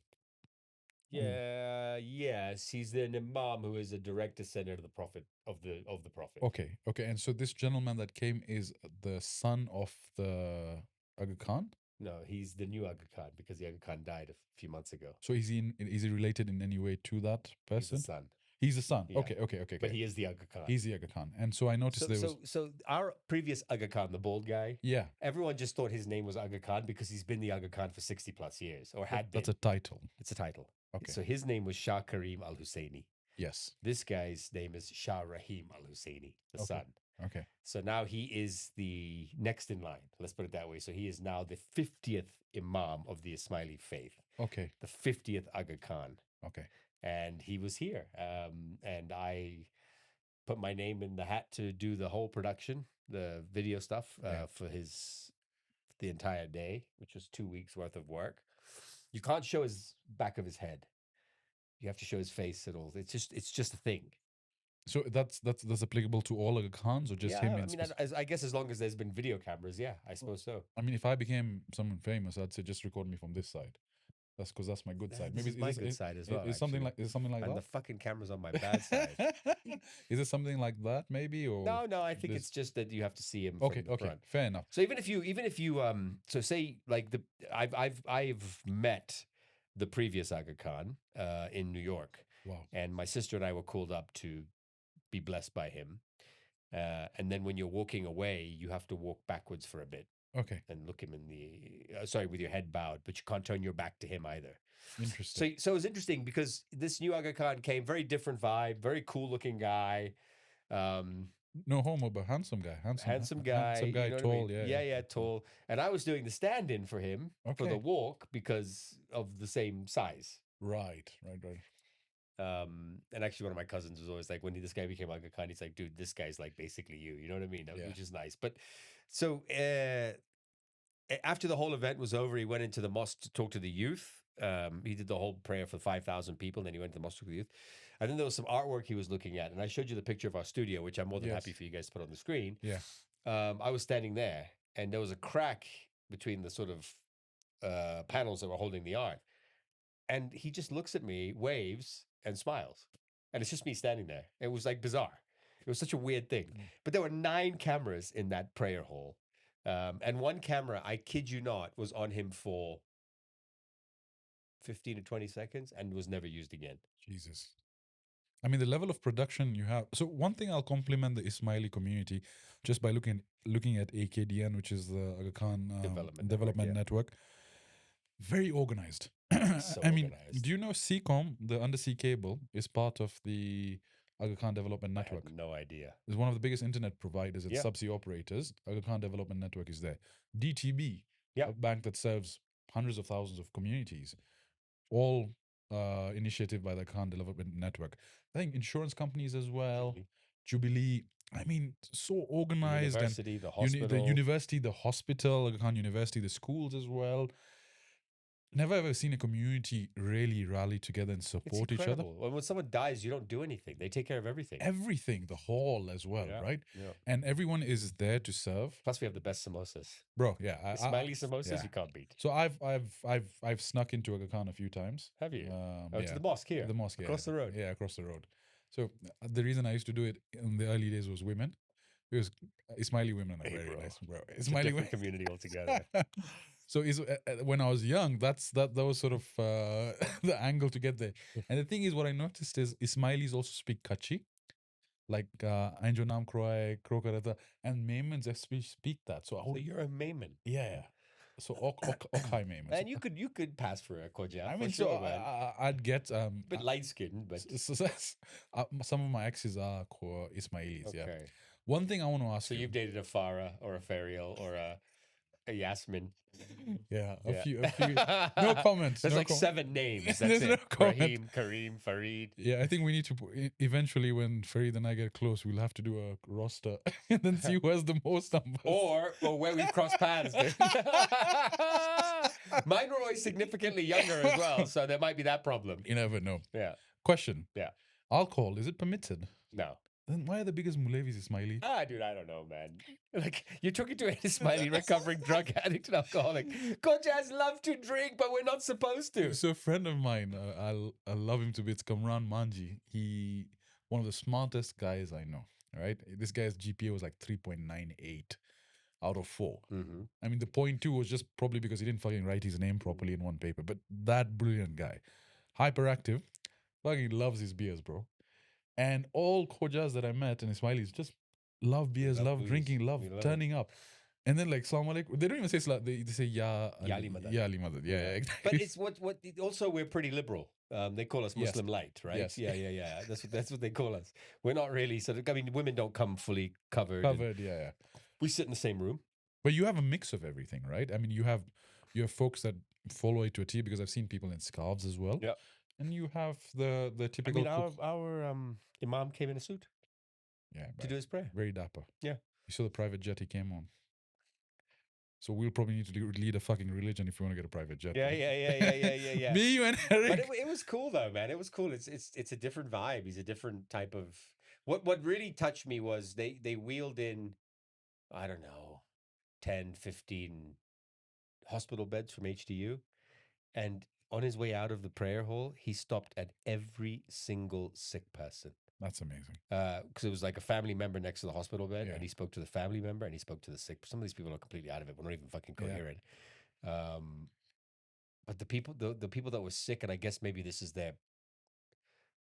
Yeah, yes, he's an imam who is a direct descendant of the prophet of the prophet. Okay, okay. And so this gentleman that came is the son of the Aga Khan. No, he's the new Aga Khan because the Aga Khan died a few months ago. So is he related in any way to that He's the person? son, He's the son. Yeah. Okay. but he is the Aga Khan. He's the Aga Khan. And so I noticed so, there was so our previous Aga Khan, the bald guy, yeah. everyone just thought his name was Aga Khan because he's been the Aga Khan for 60 plus years, or had been. That's a title. It's a title. Okay. So his name was Shah Karim Al Husseini. Yes. This guy's name is Shah Rahim Al Husseini, the son. Okay. So now he is the next in line. Let's put it that way. So he is now the 50th Imam of the Ismaili faith. Okay. The 50th Aga Khan. Okay. And he was here. And I put my name in the hat to do the whole production, the video stuff for the entire day, which was 2 weeks worth of work. You can't show his back of his head. You have to show his face and all. It's just a thing. So that's applicable to all Aga Khans or just him? I mean, I guess as long as there's been video cameras, yeah, I suppose so. I mean, if I became someone famous, I'd say just record me from this side. That's because that's my good side. Maybe it's my good side as well. Is something like and that? The fucking camera's on my bad side. Is it something like that maybe, or no? I think it's just that you have to see him. Okay, from the front. Fair enough. So even if you so say like I've met the previous Aga Khan in New York. Wow. And my sister and I were called up to be blessed by him. And then when you're walking away, you have to walk backwards for a bit. Okay. And look him in the with your head bowed, but you can't turn your back to him either. Interesting. So it's interesting because this new Aga Khan came, very different vibe, very cool looking guy. No homo, but handsome guy. Handsome guy, you know tall. I mean? Yeah, tall. And I was doing the stand-in for him for the walk because of the same size. Right. And actually, one of my cousins was always like, when this guy became Aga Khan, he's like, dude, this guy's like basically you. You know what I mean? Which is nice. But so after the whole event was over, he went into the mosque to talk to the youth. He did the whole prayer for 5,000 people, and then he went to the mosque to the youth. And then there was some artwork he was looking at, and I showed you the picture of our studio, which I'm more than happy for you guys to put on the screen. Yeah. I was standing there, and there was a crack between the sort of panels that were holding the art. And he just looks at me, waves, and smiles. And it's just me standing there. It was like bizarre. It was such a weird thing. But there were 9 cameras in that prayer hall. And one camera, I kid you not, was on him for 15 to 20 seconds and was never used again. Jesus. I mean, the level of production you have. So one thing I'll compliment the Ismaili community just by looking at AKDN, which is the Aga Khan Development Network. Very organized. So I mean, organized. do you know CCOM, the undersea cable, is part of the Aga Khan Development Network? I had no idea. It's one of the biggest internet providers and subsea operators. Aga Khan Development Network is there. DTB, a bank that serves hundreds of thousands of communities, all initiative by the Khan Development Network. I think insurance companies as well, Jubilee. I mean, so organized. University, the hospital. The university, the hospital, Aga Khan University, the schools as well. Never ever seen a community really rally together and support each other. When someone dies, you don't do anything. They take care of everything. Everything, the hall as well, right? Yeah. And everyone is there to serve. Plus, we have the best samosas, bro. Yeah, Ismaili samosas you can't beat. So I've snuck into Aga Khan a few times. Have you? To the mosque here, the mosque across the road. Yeah, across the road. So the reason I used to do it in the early days was women. Because Ismaili women are very nice, bro. Ismaili women community altogether. So when I was young, that was sort of the angle to get there. And the thing is, what I noticed is Ismailis also speak Kachi, like Anjo Nam Kroy, Krokarata, and Maimans speak that. So you're a Maiman. Yeah. So Okai Maiman. And you could pass for a Koja. I mean, so I'd get bit light skinned, but some of my exes are Ismailis. Okay. Yeah. One thing I want to ask. So you've dated a Farah or a Fariel or a Yasmin. Yeah, a Yeah. few. No comments. There's no like 7 names. That's There's it. no comment. Rahim, Kareem, Fareed. Yeah, I think we need to eventually, when Fareed and I get close, we'll have to do a roster and then see who has the most numbers. Or where we've crossed paths, dude. Mine were always significantly younger as well, so there might be that problem. You never know. Yeah. Question. Yeah. Alcohol, is it permitted? No. Then why are the biggest Mulevis Ismaili? Dude, I don't know, man. Like, you're talking to an Ismaili recovering drug addict and alcoholic. Kojas love to drink, but we're not supposed to. So a friend of mine, I love him to bits, Kamran Manji. He, one of the smartest guys I know, right? This guy's GPA was like 3.98 out of 4. Mm-hmm. I mean, the 0.2 was just probably because he didn't fucking write his name properly in one paper. But that brilliant guy, hyperactive, fucking loves his beers, bro. And all Khojas that I met in Ismailis just love beers, love booze. drinking, love We love turning up. And then like Salam alaikum, they don't even say salam, they say Ya Ali Madad. Ya Ali Madad. Yeah, exactly. But it's what also we're pretty liberal. They call us Yes. Muslim light, right? Yes. Yeah. That's what they call us. We're not really sort of. I mean, women don't come fully covered. Covered, yeah. We sit in the same room. But you have a mix of everything, right? I mean, you have folks that follow it to a T, because I've seen people in scarves as well. Yeah. And you have the I typical mean, cook. our imam came in a suit Yeah, to but do his prayer. very dapper. Yeah. You saw the private jet he came on. So we'll probably need to lead a fucking religion if we want to get a private jet. Yeah. Me, you, and Eric. But it was cool though, man. It was cool. It's a different vibe. He's a different type of. What really touched me was they wheeled in, I don't know, 10, 15 hospital beds from HDU, and on his way out of the prayer hall, he stopped at every single sick person. That's amazing. Because it was like a family member next to the hospital bed, Yeah. and he spoke to the family member, and he spoke to the sick. Some of these people are completely out of it. We're not even fucking coherent. But the people that were sick, and I guess maybe this is their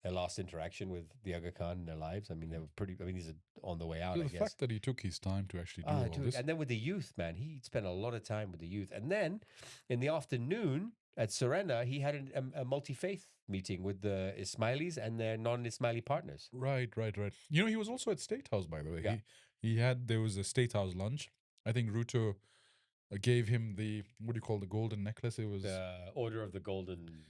last interaction with the Aga Khan in their lives. I mean, they were pretty. I mean, these are on the way out. The I guess. fact that he took his time to actually do all this. And then with the youth, man, he spent a lot of time with the youth. And then in the afternoon at Serena, he had a multi-faith meeting with the Ismailis and their non-Ismaili partners. Right. You know, he was also at State House, by the way. Yeah. There was a State House lunch. I think Ruto gave him the, what do you call the golden necklace? It was The Order of the Golden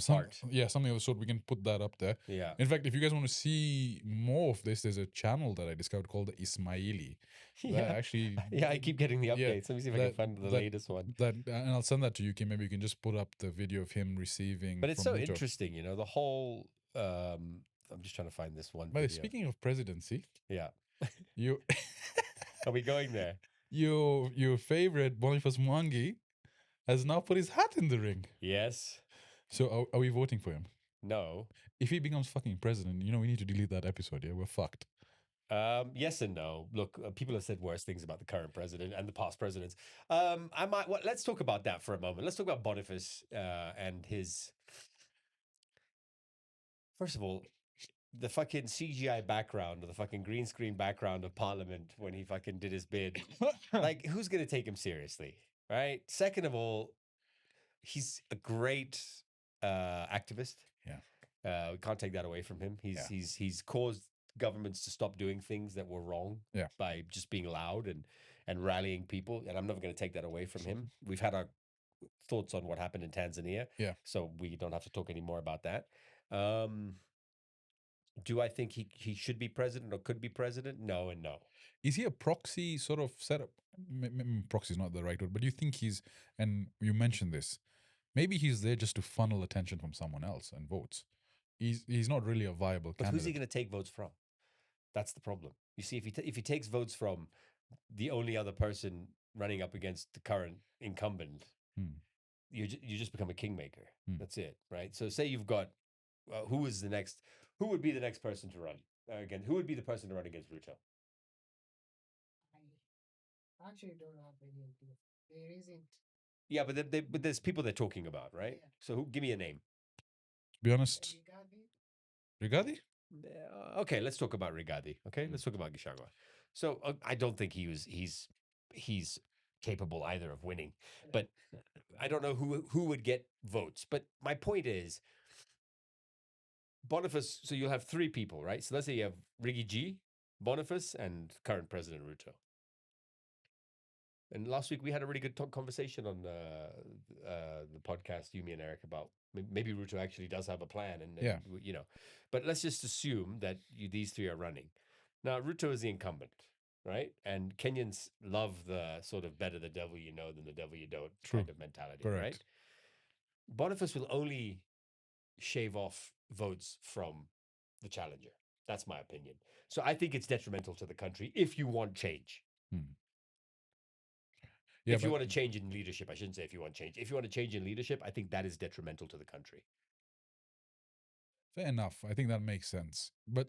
Heart. Yeah, something of the sort. We can put that up there. Yeah. In fact, if you guys want to see more of this, there's a channel that I discovered called the Ismaili. Yeah. Actually. Yeah, I keep getting the updates. Yeah, Let me see if I can find the latest one. And I'll send that to you, Kim. Maybe you can just put up the video of him receiving. But it's from so Ruto. interesting, you know, the whole. I'm just trying to find this one. By the way, video. speaking of presidency, Yeah. you Are we going there? your favorite Boniface Mwangi has now put his hat in the ring. Yes. So are we voting for him? No. If he becomes fucking president, you know, we need to delete that episode. Yeah, we're fucked. Yes and no. Look, people have said worse things about the current president and the past presidents. Let's talk about that for a moment. Let's talk about Boniface and his. First of all, the fucking CGI background or the fucking green screen background of Parliament when he fucking did his bid. Like, who's going to take him seriously, right? Second of all, he's a great activist. Yeah. We can't take that away from him. He's caused governments to stop doing things that were wrong by just being loud and rallying people. And I'm never going to take that away from him. We've had our thoughts on what happened in Tanzania. Yeah. So we don't have to talk anymore about that. Do I think he should be president or could be president? No and no. Is he a proxy sort of setup? Proxy is not the right word, but do you think he's, and you mentioned this, maybe he's there just to funnel attention from someone else and votes. He's not really a viable But candidate. who's he going to take votes from? That's the problem. You see, if he takes votes from the only other person running up against the current incumbent, you just become a kingmaker. That's it, right? So say you've got who would be the next person to run again? Who would be the person to run against Ruto? I actually don't have any idea. There isn't. Yeah, but there's people they're talking about, right? Yeah. So give me a name. To be honest, Rigadi? Okay, let's talk about Rigadi. Okay, let's talk about Gishagwa. So I don't think he's capable either of winning, but I don't know who would get votes. But my point is, Boniface. So you'll have 3 people, right? So let's say you have Riggy G, Boniface, and current President Ruto. And last week we had a really good conversation on the podcast, you, me, and Eric, about maybe Ruto actually does have a plan, and Yeah. you know, but let's just assume that these three are running. Now, Ruto is the incumbent, right? And Kenyans love the sort of better the devil you know than the devil you don't True. kind of mentality, Correct. right? Boniface will only shave off votes from the challenger. That's my opinion. So I think it's detrimental to the country if you want change. Yeah, if you want to change in leadership, I shouldn't say if you want change. If you want to change in leadership, I think that is detrimental to the country. fair enough. I think that makes sense. But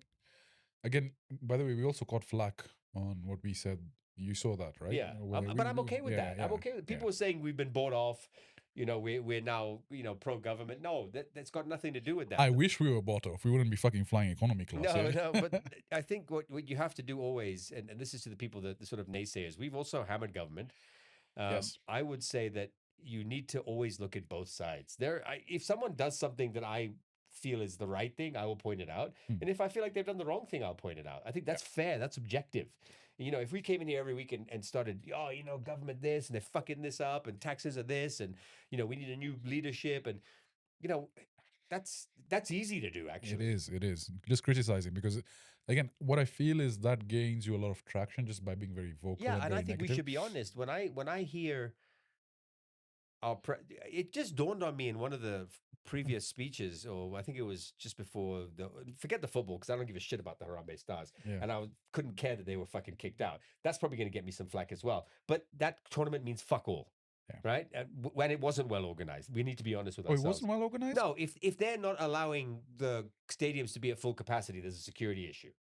again, by the way, we also caught flack on what we said. You saw that, right? Yeah, but I'm okay with that. I'm okay with people saying we've been bought off. You know, we're now pro government. No, that's got nothing to do with that. I wish we were bought off. We wouldn't be fucking flying economy class. No, but I think what you have to do always, and this is to the people that the sort of naysayers. We've also hammered government. Yes. I would say that you need to always look at both sides. If someone does something that I feel is the right thing, I will point it out. And if I feel like they've done the wrong thing, I'll point it out. I think that's fair. That's objective. If we came in here every week and started, government this, and they're fucking this up, and taxes are this, and, we need a new leadership, and, that's easy to do, actually. It is. Just criticizing, because, again, what I feel is that gains you a lot of traction just by being very vocal. Yeah, and very I think negative. we should be honest. When I hear it just dawned on me in one of the previous speeches, or I think it was just before forget the football, because I don't give a shit about the Harambee Stars, and I couldn't care that they were fucking kicked out. That's probably going to get me some flack as well. But that tournament means fuck all. Right? When it wasn't well organized. We need to be honest with ourselves. It wasn't well organized? No, if they're not allowing the stadiums to be at full capacity, there's a security issue.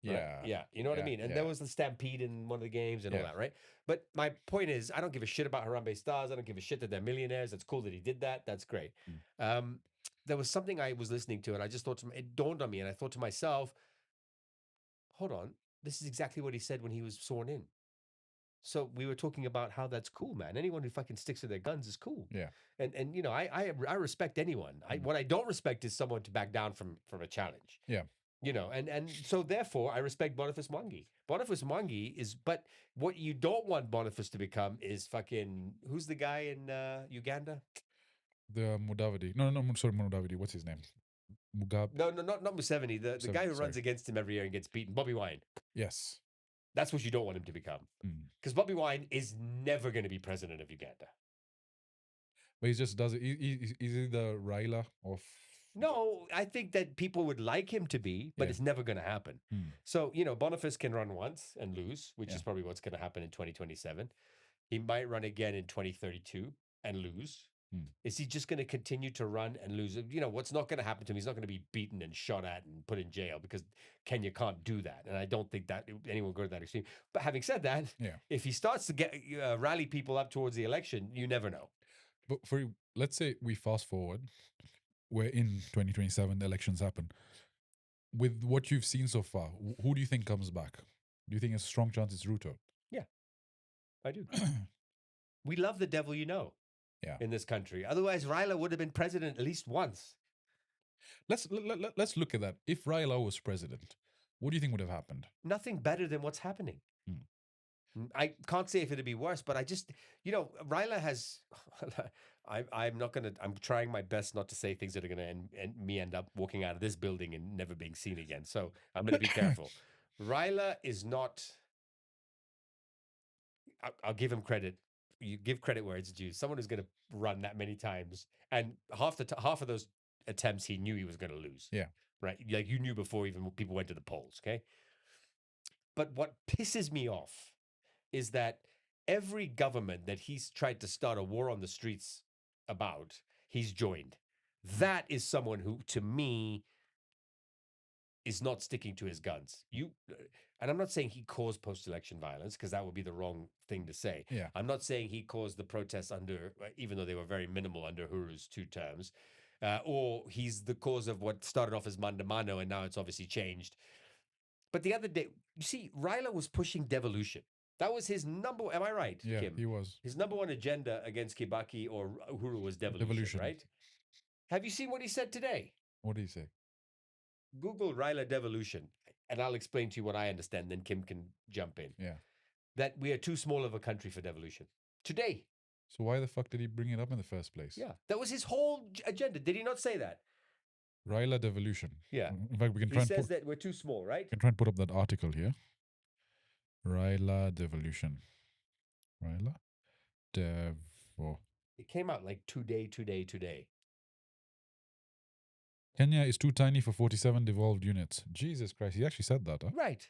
Right? Yeah. Yeah. You know what I mean? And there was the stampede in one of the games and all that, right? But my point is, I don't give a shit about Harambee Stars. I don't give a shit that they're millionaires. It's cool that he did that. That's great. There was something I was listening to, and I just thought it dawned on me, and I thought to myself, hold on, this is exactly what he said when he was sworn in. So we were talking about how that's cool, man. Anyone who fucking sticks to their guns is cool. Yeah. And I respect anyone. What I don't respect is someone to back down from a challenge. Yeah. And so therefore I respect Boniface Mwangi. Boniface Mwangi is, but what you don't want Boniface to become is fucking, who's the guy in Uganda? The Mudavadi. No, sorry, Mudavadi. What's his name? Mugabe. No, not Museveni. The guy who runs against him every year and gets beaten, Bobby Wine. Yes. That's what you don't want him to become. Because Bobby Wine is never going to be president of Uganda. But he just does it. Is he the Raila of... No, I think that people would like him to be, but it's never going to happen. So, Boniface can run once and lose, which is probably what's going to happen in 2027. He might run again in 2032 and lose. Is he just going to continue to run and lose? What's not going to happen to him? He's not going to be beaten and shot at and put in jail, because Kenya can't do that. And I don't think that anyone will go to that extreme. But having said that, if he starts to get rally people up towards the election, you never know. But let's say we fast forward, we're in 2027, the elections happen. With what you've seen so far, who do you think comes back? Do you think a strong chance it's Ruto? Yeah, I do. We love the devil in this country. Otherwise, Raila would have been president at least once. Let's look at that. If Raila was president, what do you think would have happened? Nothing better than what's happening. I can't say if it'd be worse, but I just, Raila has, I'm trying my best not to say things that are going to end up walking out of this building and never being seen again. So I'm going to be careful. Raila is not, I'll give him credit. You give credit where it's due. Someone who's going to run that many times, and half of those attempts he knew he was going to lose. Yeah. Right. Like you knew before even people went to the polls. Okay. But what pisses me off is that every government that he's tried to start a war on the streets about, he's joined. That is someone who, to me, is not sticking to his guns. And I'm not saying he caused post-election violence, because that would be the wrong thing to say. Yeah. I'm not saying he caused the protests even though they were very minimal under Huru's 2 terms, or he's the cause of what started off as Mandamano and now it's obviously changed. But the other day, you see, Raila was pushing devolution. That was his am I right, Yeah, Kim? he was. His number one agenda against Kibaki or Uhuru was devolution, right? Have you seen what he said today? What did he say? Google Raila devolution, and I'll explain to you what I understand, then Kim can jump in. Yeah. that we are too small of a country for devolution. Today. So why the fuck did he bring it up in the first place? Yeah. That was his whole agenda. Did he not say that? Raila devolution. Yeah. In fact, we can He try and says put, that we're too small, right? we can try and put up that article here. Raila devolution. Raila devo. It came out like today. Kenya is too tiny for 47 devolved units. Jesus Christ, he actually said that, huh? Right.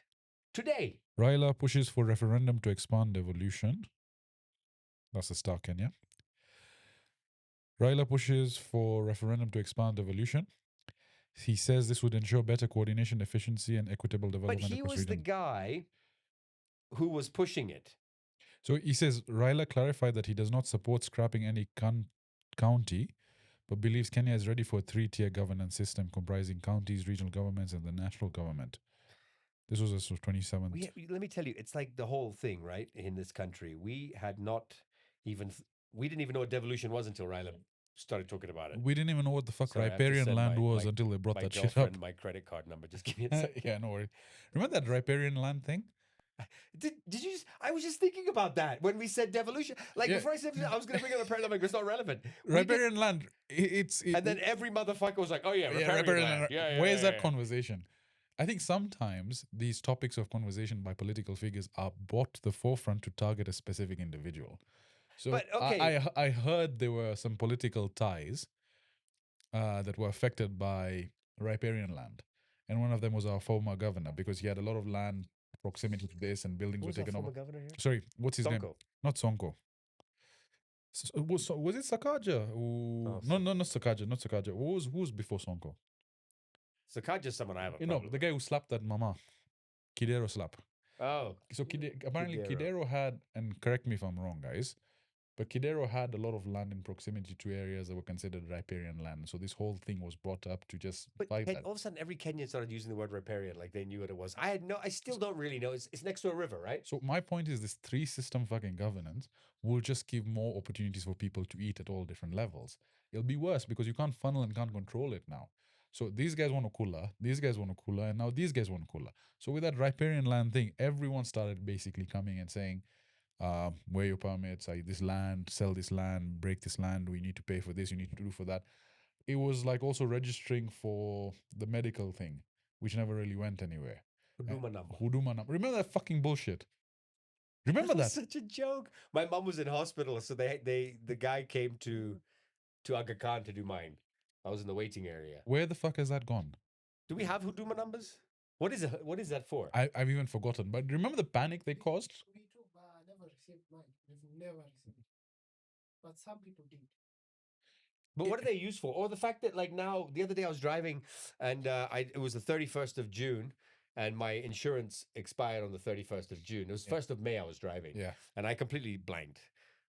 Today. Raila pushes for referendum to expand devolution. That's the start, Kenya. Raila pushes for referendum to expand devolution. He says this would ensure better coordination, efficiency, and equitable But development he across was the region. guy who was pushing it. So he says Raila clarified that he does not support scrapping any county, but believes Kenya is ready for a three-tier governance system comprising counties, regional governments, and the national government. This was as of 27th. Let me tell you, it's like the whole thing, right? In this country, we had not even, we didn't even know what devolution was until Raila started talking about it. We didn't even know what the fuck Sorry, I have to riparian send land was until they brought my that shit up. girlfriend my credit card number. Just give me a second. Yeah, no worries. Remember that riparian land thing? Did you just, I was just thinking about that when we said devolution. Like, Yeah. before I said, I was going to bring up riparian land, but it's not relevant. Riparian land, And then every motherfucker was like, oh yeah, yeah, riparian land. Yeah, where's that yeah. conversation? I think sometimes these topics of conversation by political figures are brought to the forefront to target a specific individual. So But, okay. I heard there were some political ties that were affected by riparian land. And one of them was our former governor because he had a lot of land proximity to this and buildings Who's were our taken over. former governor here? Sorry, what's his name? Sonko. Not Sonko. Was it Sakaja? Oh, No, not Sakaja, not Sakaja. Who was before Sonko? Sakaja's someone I have a You problem know, the guy who slapped that mama. Kidero slap. Oh. So apparently Kidero. Kidero had, and correct me if I'm wrong, guys, but Kidero had a lot of land in proximity to areas that were considered riparian land. So this whole thing was brought up to just But fight that. all of a sudden, every Kenyan started using the word riparian like they knew what it was. I still don't really know. It's next to a river, right? So my point is this three-system fucking governance will just give more opportunities for people to eat at all different levels. It'll be worse because you can't funnel and can't control it now. So these guys want to cooler, these guys want to cooler, and now these guys want to cooler. So with that riparian land thing, everyone started basically coming and saying, where your permits, this land, sell this land, break this land, we need to pay for this, you need to do for that. It was like also registering for the medical thing, which never really went anywhere. Huduma number. Huduma number. Remember that fucking bullshit? Remember That was that? such a joke. My mom was in hospital, so the guy came to Aga Khan to do mine. I was in the waiting area. Where the fuck has that gone? Do we have Huduma numbers? What is it? What is that for? I've even forgotten. But remember the panic they caused? We too, but I never received mine. We've never received it. But some people did. But what are they used for? Or the fact that, like, now, the other day I was driving and it was the 31st of June and my insurance expired on the 31st of June. It was 1st of May I was driving. Yeah. And I completely blanked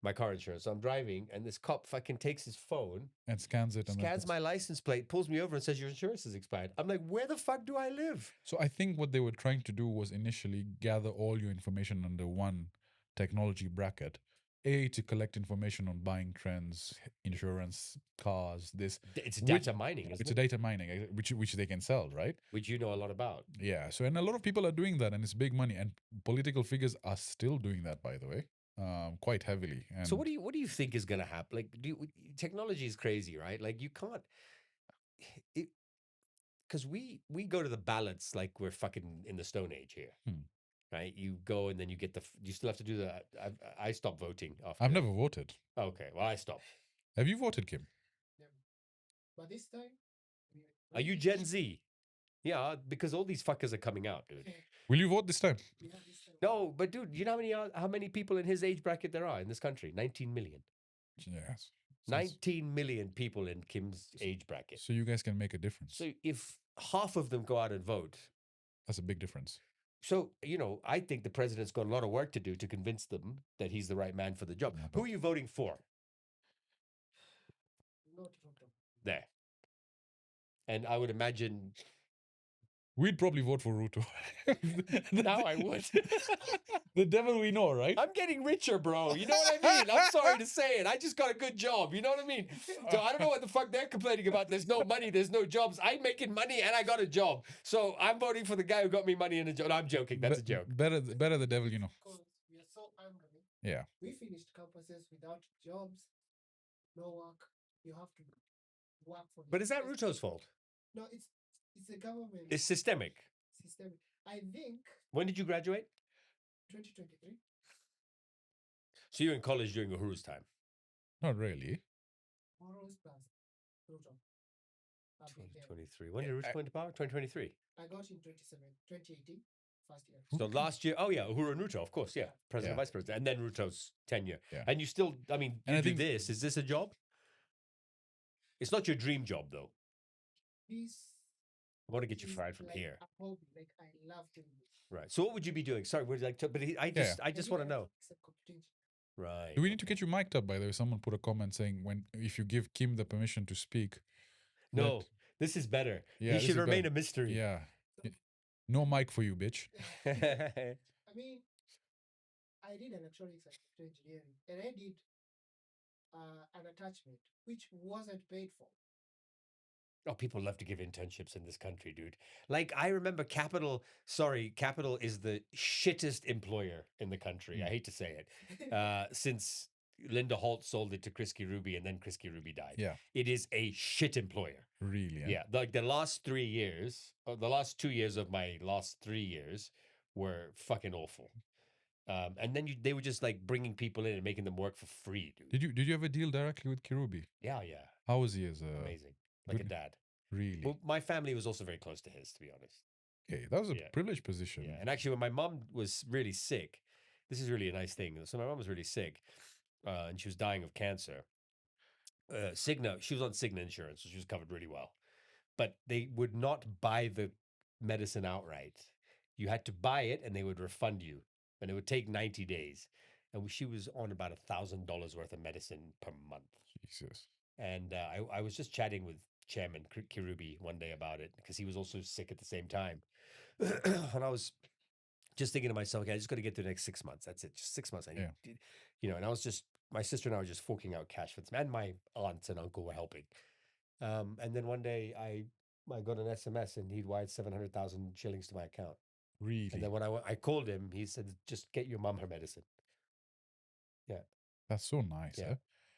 my car insurance. So I'm driving and this cop fucking takes his phone, And scans it. scans my license plate, pulls me over and says, your insurance is expired. I'm like, where the fuck do I live? So I think what they were trying to do was initially gather all your information under one technology bracket. To collect information on buying trends, insurance, cars, this. It's data mining, isn't It's it? a data mining, which they can sell, right? Which you know a lot about. Yeah. So, and a lot of people are doing that, and it's big money. And political figures are still doing that, by the way, quite heavily. And So what do you think is going to happen? Like, technology is crazy, right? Like, you can't, because we go to the ballots like we're fucking in the Stone Age here. Right, you go and then you get you still have to do the. I stopped voting after. I've never voted. Okay, well I stopped. Have you voted, Kim? Never. But this time, Are you Gen Z? Yeah, because all these fuckers are coming out, dude. Will you vote this time? Yeah, this time. No, but dude, you know how many people in his age bracket there are in this country? 19 million. Yes. 19 million people in Kim's age bracket. So you guys can make a difference. So if half of them go out and vote, that's a big difference. So, I think the president's got a lot of work to do to convince them that he's the right man for the job. Yeah, Who are you voting for? Not Ruto. There. And I would imagine. We'd probably vote for Ruto. Now I would. The devil we know, right? I'm getting richer, bro. You know what I mean? I'm sorry to say it. I just got a good job. You know what I mean? So I don't know what the fuck they're complaining about. There's no money. There's no jobs. I'm making money and I got a job. So I'm voting for the guy who got me money and a job. No, I'm joking. That's a joke. Better the devil you know. Because we are Yeah. We finished campuses without jobs, no work. You have to work for. But is that Ruto's fault? No, it's the government. It's systemic. Systemic. I think. When did you graduate? 2023. So you're in college during Uhuru's time. Not really. Morals plus Ruto. 2023. When did Ruto go into power? 2023. I got in 2018, first year. So last year, Uhuru and Ruto, of course, yeah. President, Vice President, and then Ruto's tenure. Yeah. And you still, I mean, you do this. Is this a job? It's not your dream job, though. This I want to get you fired from here. A hobby, like I love doing it. Right. So what would you be doing? Sorry, would you like to? But I just want to know. Right. Do we need to get you mic'd up? By the way, someone put a comment saying if you give Kim the permission to speak. No, this is better. Yeah, he should remain a mystery. Yeah. No mic for you, bitch. I mean, I did electronics and engineering, and I did an attachment which wasn't paid for. Oh, people love to give internships in this country, dude. Like, I remember Capital is the shittest employer in the country. I hate to say it. Since Linda Holt sold it to Chris Kirubi and then Chris Kirubi died. Yeah. It is a shit employer. Really? Yeah. Like the last 3 years, the last 2 years of my last 3 years were fucking awful. And then they were just like bringing people in and making them work for free, dude. Did you ever deal directly with Kirubi? Yeah. How was he as a... Amazing. Like a dad. Really? Well, my family was also very close to his, to be honest. Okay, that was a privileged position. Yeah, and actually, when my mom was really sick, this is really a nice thing. So my mom was really sick, and she was dying of cancer. Cigna, she was on Cigna insurance, so she was covered really well. But they would not buy the medicine outright. You had to buy it, and they would refund you, and it would take 90 days. And she was on about $1,000 worth of medicine per month. Jesus. And I was just chatting with Chairman Kirubi one day about it because he was also sick at the same time. And I was just thinking to myself, okay, I just got to get through the next 6 months. That's it. Just 6 months. And I was just, my sister and I were just forking out cash for this. And my aunts and uncle were helping. And then one day I got an SMS and he'd wired 700,000 shillings to my account. Really? And then when I called him, he said, just get your mom her medicine. Yeah. That's so nice. Yeah. Eh?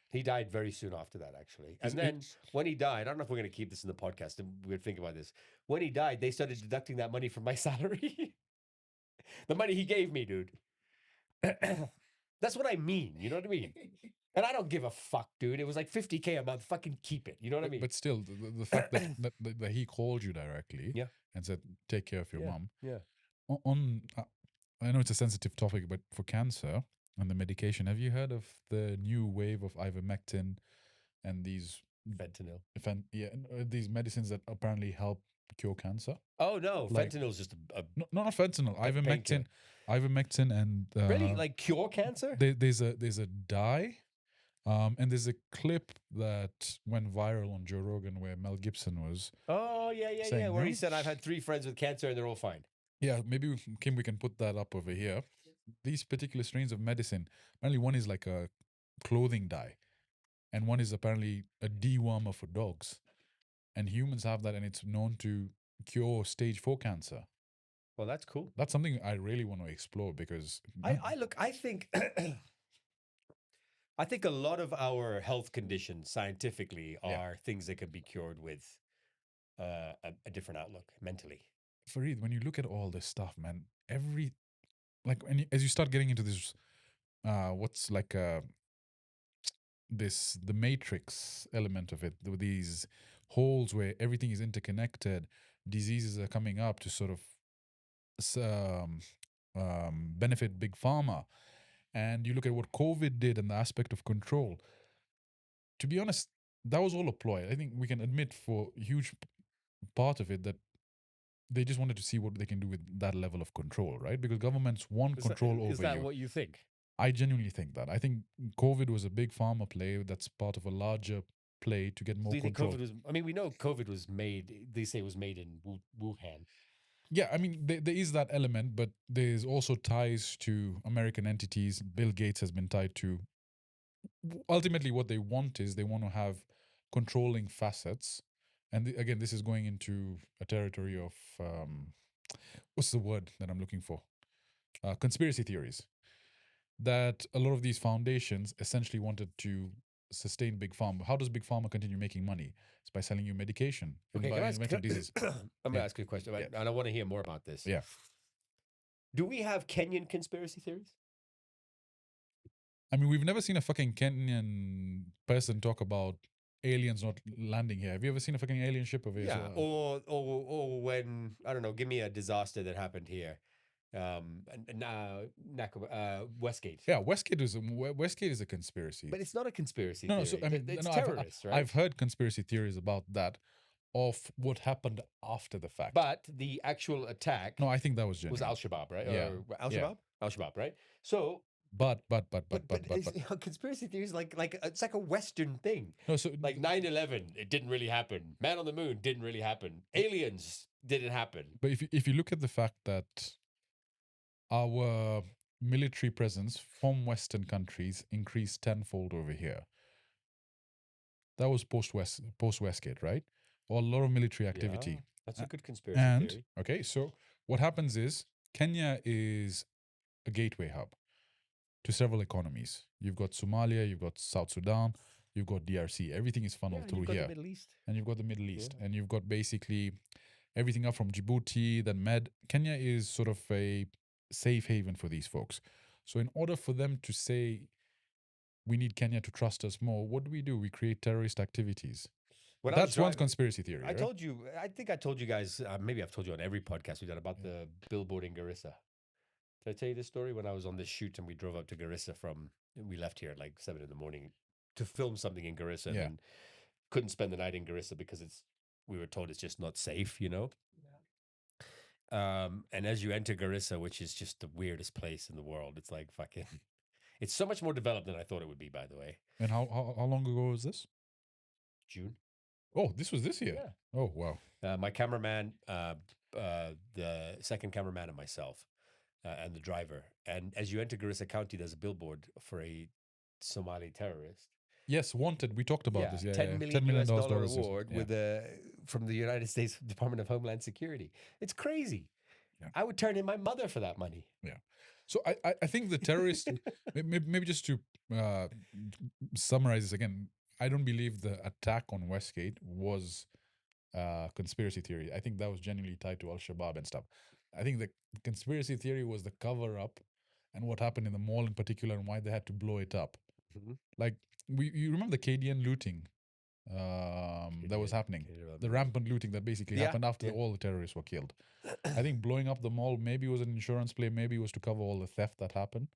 He died very soon after that, actually. And then when he died, I don't know if we're going to keep this in the podcast, and we're thinking about this. When he died, they started deducting that money from my salary. The money he gave me, dude. That's what I mean. You know what I mean? And I don't give a fuck, dude. It was like 50K a month. Fucking keep it. You know what I mean? But still, the fact that he called you directly and said, take care of your mom. Yeah. I know it's a sensitive topic, but for cancer and the medication, have you heard of the new wave of ivermectin and these fentanyl? These medicines that apparently help cure cancer? Oh no, fentanyl is just not fentanyl. Ivermectin and really, like, cure cancer? There's a dye. And there's a clip that went viral on Joe Rogan where Mel Gibson was. Oh yeah. Where he said, "I've had 3 friends with cancer and they're all fine." Yeah, maybe we can put that up over here. These particular strains of medicine, apparently one is like a clothing dye, and one is apparently a dewormer for dogs. And humans have that, and it's known to cure stage 4 cancer. Well, that's cool. That's something I really want to explore because I think I think a lot of our health conditions scientifically are things that can be cured with a different outlook mentally. Fareed, when you look at all this stuff, man, as you start getting into this, what's like the matrix element of it, these holes where everything is interconnected, diseases are coming up to sort of benefit big pharma. And you look at what COVID did and the aspect of control. To be honest, that was all a ploy. I think we can admit for a huge part of it that they just wanted to see what they can do with that level of control, right? Because governments want control over you. Is that what you think? I genuinely think that. I think COVID was a big pharma play that's part of a larger play to get more control. Do you think COVID was... I mean, we know COVID was made... They say it was made in Wuhan. Yeah, I mean, there is that element, but there's also ties to American entities. Bill Gates has been tied to... Ultimately, what they want is they want to have controlling facets. And again, this is going into a territory of... what's the word that I'm looking for? Conspiracy theories. that a lot of these foundations essentially wanted to sustain Big Pharma. How does Big Pharma continue making money? It's by selling you medication and Okay, by inventing disease. I'm going to Yeah. ask you a question, Yeah. and I want to hear more about this. Yeah. Do we have Kenyan conspiracy theories? I mean, we've never seen a fucking Kenyan person talk about aliens not landing here. Have you ever seen a fucking alien ship over here? Yeah, or when, I don't know, give me a disaster that happened here. Westgate. Yeah, Westgate is a conspiracy. But it's not a conspiracy No, theory. so I mean, It's no, terrorists, right? I've heard conspiracy theories about that, of what happened after the fact. But the actual attack no, I think that was genuine. was Al-Shabaab, right? Yeah. Or Al-Shabaab? Al-Shabaab, right? So, But conspiracy theories like it's like a Western thing. no, so Like 9/11, it didn't really happen. Man on the Moon didn't really happen. Aliens didn't happen. but if you look at the fact that our military presence from Western countries increased tenfold over here, that was post Westgate, right? Or a lot of military activity. Yeah, that's a good conspiracy And theory. okay, so what happens is Kenya is a gateway hub to several economies. You've got Somalia, you've got South Sudan, you've got DRC. Everything is funneled Yeah, through you've got here. the Middle East. And you've got the Middle East. Yeah. And you've got basically everything up from Djibouti, then Med. Kenya is sort of a safe haven for these folks. So in order for them to say, we need Kenya to trust us more, what do? We create terrorist activities. When I was That's one driving- conspiracy theory. I right? told you, I think I told you guys, maybe I've told you on every podcast we've done about the billboard in Garissa. Did I tell you this story when I was on this shoot and we drove up to Garissa we left here at like 7 a.m. to film something in Garissa Yeah. and couldn't spend the night in Garissa because we were told it's just not safe, you know? And as you enter Garissa, which is just the weirdest place in the world, it's like fucking, it's so much more developed than I thought it would be, by the way. And how long ago was this? June. Oh, this was this year. Yeah. Oh, wow. My cameraman, the second cameraman, and myself, and the driver. And as you enter Garissa County, there's a billboard for a Somali terrorist. Yes, wanted. We talked about this. Yeah, $10 million $10 million US award with from the United States Department of Homeland Security. It's crazy. Yeah. I would turn in my mother for that money. Yeah. So I think the terrorist, maybe just to summarize this again, I don't believe the attack on Westgate was conspiracy theory. I think that was genuinely tied to Al-Shabaab and stuff. I think the conspiracy theory was the cover up and what happened in the mall in particular and why they had to blow it up. Mm-hmm. Like you remember the KDN looting that was happening, the rampant looting that basically happened after all the terrorists were killed. I think blowing up the mall maybe was an insurance play, maybe it was to cover all the theft that happened.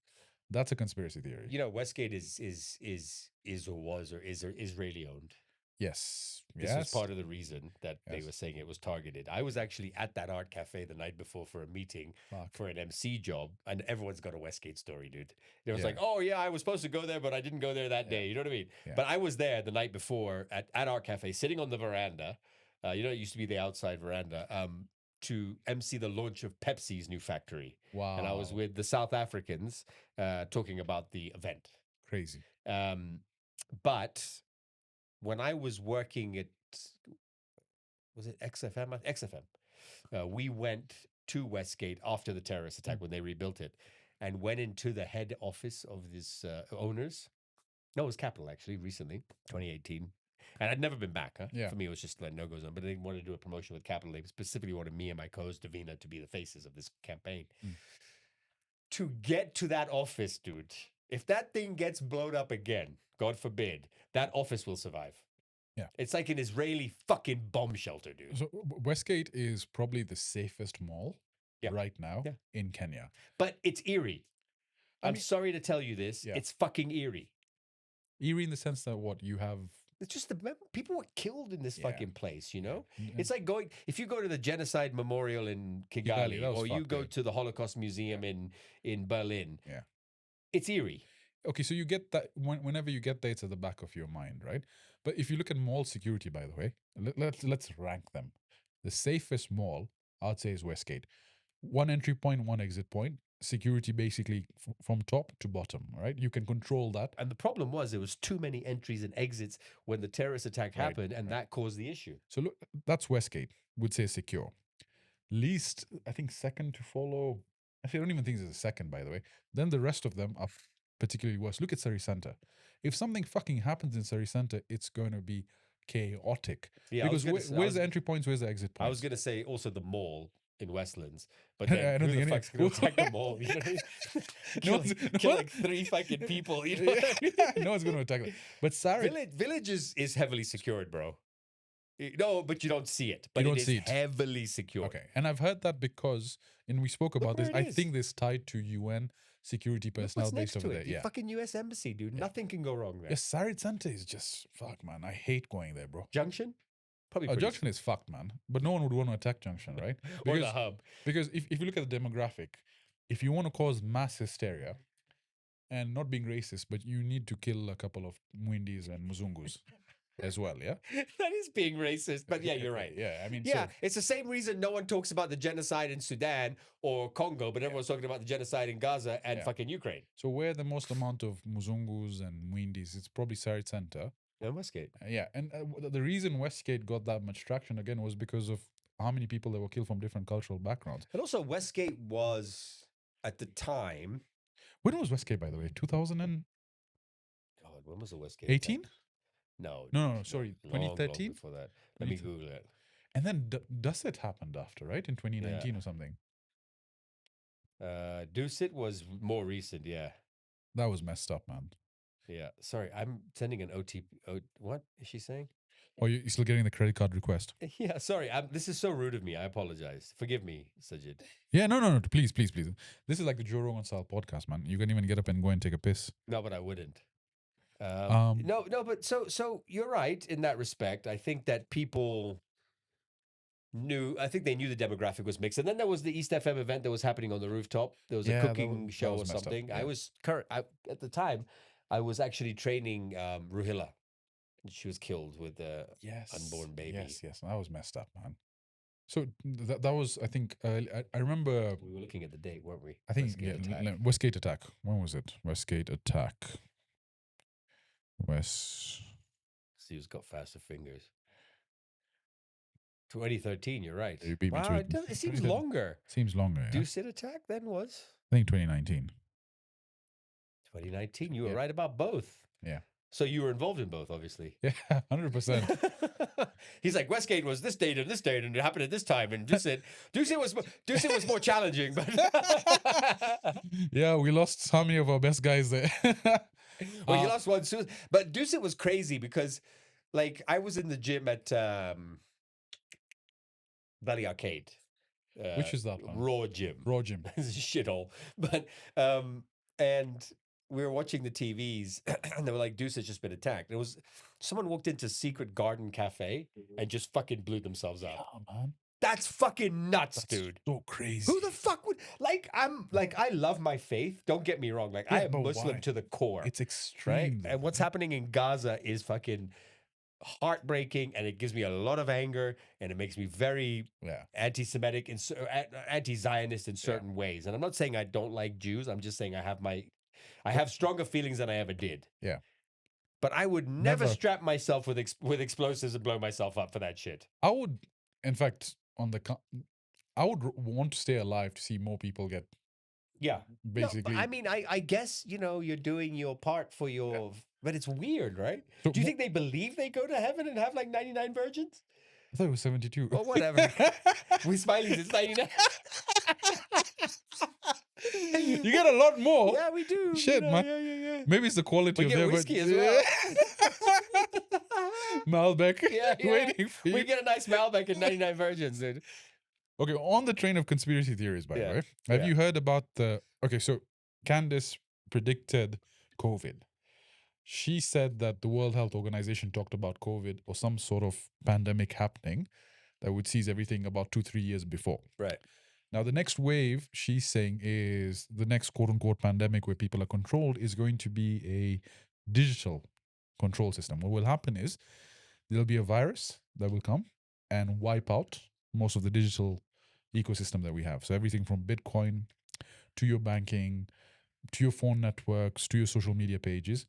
That's a conspiracy theory. You know, Westgate is or was Israeli owned. Yes. This was part of the reason that they were saying it was targeted. I was actually at that art cafe the night before for a meeting for an MC job, and everyone's got a Westgate story, dude. It was like, oh yeah, I was supposed to go there, but I didn't go there that day. You know what I mean? Yeah. But I was there the night before at art cafe, sitting on the veranda. You know, it used to be the outside veranda. To MC the launch of Pepsi's new factory. Wow. And I was with the South Africans talking about the event. Crazy. But when I was working at, was it XFM? XFM. We went to Westgate after the terrorist attack when they rebuilt it and went into the head office of this owners. No, it was Capital actually, recently, 2018. And I'd never been back. Huh? Yeah. For me, it was just like no-go zone. But they wanted to do a promotion with Capital. They specifically wanted me and my co-host Davina to be the faces of this campaign. To get to that office, dude, if that thing gets blown up again, God forbid, that office will survive. Yeah. It's like an Israeli fucking bomb shelter, dude. So Westgate is probably the safest mall right now in Kenya. But it's eerie. I'm sorry to tell you this. Yeah. It's fucking eerie. Eerie in the sense that what you have... It's just people were killed in this fucking place, you know? Yeah. It's like if you go to the Genocide Memorial in Kigali or you go to the Holocaust Museum in Berlin, it's eerie. Okay, so you get that whenever you get there, it's at the back of your mind, right? But if you look at mall security, by the way, let's rank them. The safest mall, I'd say, is Westgate. One entry point, one exit point. Security basically from top to bottom, right? You can control that. And the problem was there was too many entries and exits when the terrorist attack happened, and that caused the issue. So look, that's Westgate, would say secure. Least, I think second to follow, Actually, I don't even think there's a second, by the way. Then the rest of them are particularly worse. Look at Surrey Centre. If something fucking happens in Surrey Centre, it's going to be chaotic. Yeah, because where's the entry points? Where's the exit points? I was gonna say also the mall in Westlands, but I then don't who think the any- fuck's gonna attack the mall? You know what I mean? No kill one's- like 3 fucking people. You know? No one's going to attack them. But Surrey, Village is heavily secured, bro. No, but you don't see it. But don't it is see it. heavily secured. okay. And I've heard that because, and we spoke about where this, it I is. think this tied to UN security Look personnel what's next based to over it? there. The Yeah. fucking US embassy, dude. Nothing can go wrong there. Yeah, Surrey Centre is just, fuck, man. I hate going there, bro. Junction, probably pretty Junction is fucked, man. But no one would want to attack Junction, right? or the hub. Because if you look at the demographic, if you want to cause mass hysteria, and not being racist, but you need to kill a couple of Mwindis and Muzungus as well, yeah? That is being racist, but yeah, you're right. Yeah, I mean, Yeah, so, it's the same reason no one talks about the genocide in Sudan or Congo, but everyone's talking about the genocide in Gaza and Yeah. fucking Ukraine. so where the most amount of Muzungus and Mwindis, it's probably Surrey Centre. And Westgate. Yeah, and the reason Westgate got that much traction again was because of how many people that were killed from different cultural backgrounds. And also, Westgate was, at the time, When was Westgate, by the way? 2018? God, when was the Westgate? attack? No. No, sorry, long 2013? before that. Let me Google it. And then Dusset happened after, right? In 2019 or something. Dusit was more recent, yeah. That was messed up, man. Yeah. Sorry, I'm sending an OTP. What is she saying? Oh, you're still getting the credit card request? Yeah, sorry. This is so rude of me. I apologize. Forgive me, Sajid. Yeah, no. Please. This is like the Joe Rogan style podcast, man. You can even get up and go and take a piss. No, but I wouldn't. Um, No, but so you're right in that respect. I think that people I think they knew the demographic was mixed. And then there was the East FM event that was happening on the rooftop. There was a Yeah, that cooking was show or messed up, something. yeah. I was at the time, I was actually training Ruhila. She was killed with a unborn baby. Yes, that was messed up, man. So that was, I think, I remember. We were looking at the date, weren't we? I think Westgate attack. Westgate attack. When was it? Westgate attack. West. See who's got faster fingers. 2013, you're right. You beat me Wow, to it seems 2013. longer. Seems longer. Yeah? Dusit attack then was? I think 2019. 2019. You were Yeah. right about both. Yeah. So you were involved in both, obviously. Yeah, 100%. He's like, Westgate was this date, and it happened at this time, and Dusit was more challenging, but Yeah, we lost so many of our best guys there. well, you lost one soon. But Dusit was crazy because, like, I was in the gym at Valley Arcade. Which is that one? Raw Gym. Raw Gym. It's a shithole. But and we were watching the TVs and they were like, Deuce has just been attacked. And it was someone walked into Secret Garden Cafe and just fucking blew themselves up. Yeah, man. That's fucking nuts, That's dude. so crazy. Who the fuck would I love my faith. Don't get me wrong. Like, Yeah, I am but Muslim why? to the core. It's extreme. Right? though, And what's man. happening in Gaza is fucking heartbreaking, and it gives me a lot of anger, and it makes me very Yeah. anti-Semitic and anti-Zionist in certain ways. And I'm not saying I don't like Jews. I'm just saying I have stronger feelings than I ever did. Yeah. But I would never Never. strap myself with explosives and blow myself up for that shit. I would, in fact, I would want to stay alive to see more people get Yeah. basically. No, but I mean, I guess, you're doing your part for your... But it's weird, right? So Do you think they believe they go to heaven and have like 99 virgins? I thought it was 72. Well, whatever. With Smileys, it's 99. You get a lot more. Yeah, we do. Shit, man. Yeah. Maybe it's the quality We of get their whiskey as well. Malbec. Yeah. Waiting for you. We get a nice Malbec and 99 virgins, dude. Okay, on the train of conspiracy theories, by the Yeah. way, have Yeah. you heard about okay, so Candace predicted COVID. She said that the World Health Organization talked about COVID or some sort of pandemic happening that would seize everything about 2-3 years before. Right. Now, the next wave, she's saying, is the next quote unquote pandemic where people are controlled is going to be a digital control system. What will happen is there'll be a virus that will come and wipe out most of the digital ecosystem that we have. So everything from Bitcoin to your banking, to your phone networks, to your social media pages.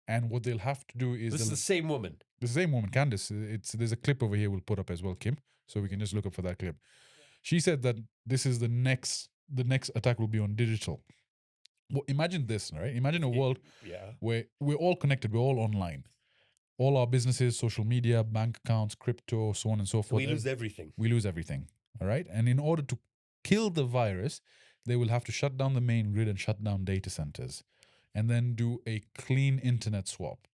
And what they'll have to do is This is the same woman. the same woman, Candace. There's a clip over here we'll put up as well, Kim, so we can just look up for that clip. She said that this is the next the next attack will be on digital. Well, imagine this, right? Imagine a world where we're all connected, we're all online. All our businesses, social media, bank accounts, crypto, so on and so forth. We lose everything. We lose everything. All right. And in order to kill the virus, they will have to shut down the main grid and shut down data centers and then do a clean internet swap.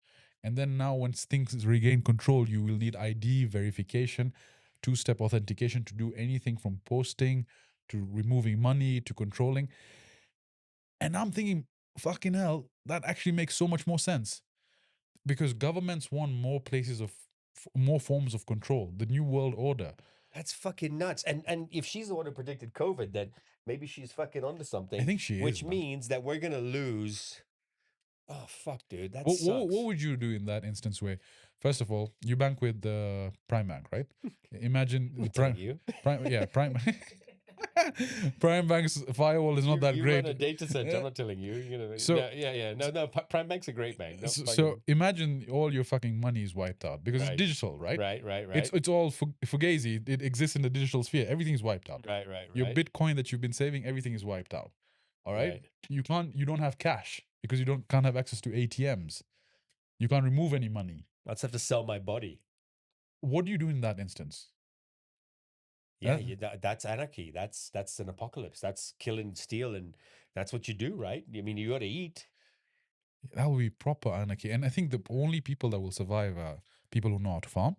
And then now, once things regain control, you will need ID verification, two-step authentication to do anything from posting to removing money to controlling. And I'm thinking, fucking hell, that actually makes so much more sense. Because governments want more places of more forms of control. The new world order. That's fucking nuts. And if she's the one who predicted COVID, then maybe she's fucking onto something. I think she is. Which means that we're gonna lose. Oh fuck, dude, that sucks. What would you do in that instance? Where, first of all, you bank with the Prime Bank, right? Imagine the Prime. Prime Bank's firewall is not that you great. Run a data center. I'm not telling you. No. Prime Bank's a great bank. No, so imagine all your fucking money is wiped out because it's digital, right? Right. It's all fugazi. It exists in the digital sphere. Everything's wiped out. Right. Your Bitcoin that you've been saving, everything is wiped out. All right. You don't have cash because you can't have access to ATMs. You can't remove any money. I'll just have to sell my body. What do you do in that instance? Yeah, that's anarchy. That's an apocalypse. That's kill and steal, and that's what you do, right? I mean, you got to eat. That will be proper anarchy. And I think the only people that will survive are people who know how to farm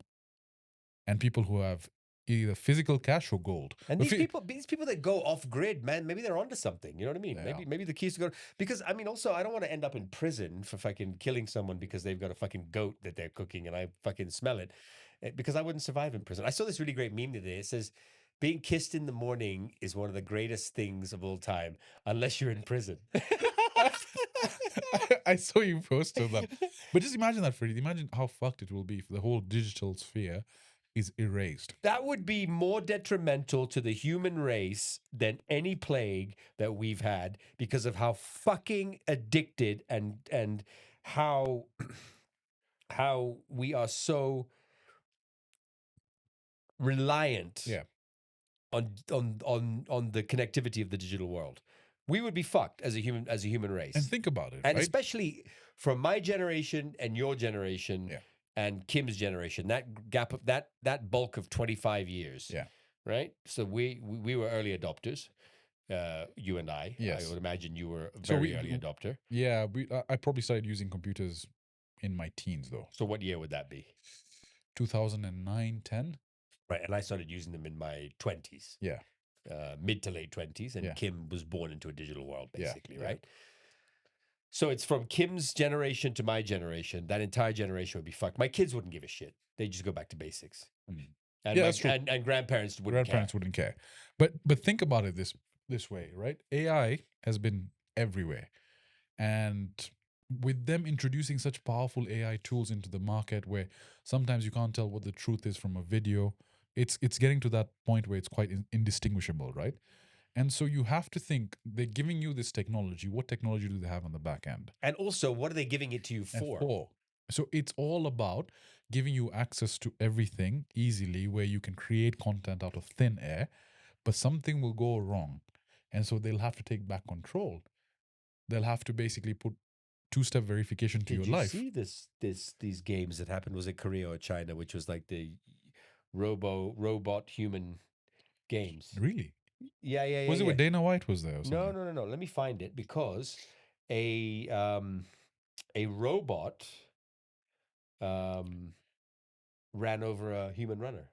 and people who have either physical cash or gold. And these people that go off grid, man, maybe they're onto something. You know what I mean? Yeah. Maybe the keys to go, because I mean, also I don't want to end up in prison for fucking killing someone because they've got a fucking goat that they're cooking and I fucking smell it, because I wouldn't survive in prison. I saw this really great meme today. It says, being kissed in the morning is one of the greatest things of all time, unless you're in prison. I saw you posted that. But just imagine that, Fareed. Imagine how fucked it will be if the whole digital sphere is erased. That would be more detrimental to the human race than any plague that we've had, because of how fucking addicted and how we are so reliant on the connectivity of the digital world. We would be fucked as a human race. And think about it, and right? Especially from my generation and your generation. And Kim's generation, that gap of that bulk of 25 years. Right. So we were early adopters. You and I. Yes. I would imagine you were a very early adopter. Yeah. I probably started using computers in my teens though. So what year would that be? 2009, 10. Right. And I started using them in my 20s. Yeah. Mid to late 20s. And Kim was born into a digital world, basically, right? So it's from Kim's generation to my generation. That entire generation would be fucked. My kids wouldn't give a shit. They just go back to basics. And that's true. And grandparents wouldn't care. But think about it this way, right? AI has been everywhere. And with them introducing such powerful AI tools into the market where sometimes you can't tell what the truth is from a video, it's getting to that point where it's quite indistinguishable, right? And so you have to think, they're giving you this technology. What technology do they have on the back end? And also, what are they giving it to you for? So it's all about giving you access to everything easily, where you can create content out of thin air, but something will go wrong. And so they'll have to take back control. They'll have to basically put two-step verification to your life. Did you see these games that happened? Was it Korea or China, which was like the robot human games? Really? Yeah. Was it with Dana White was there or something? No. Let me find it, because a robot ran over a human runner.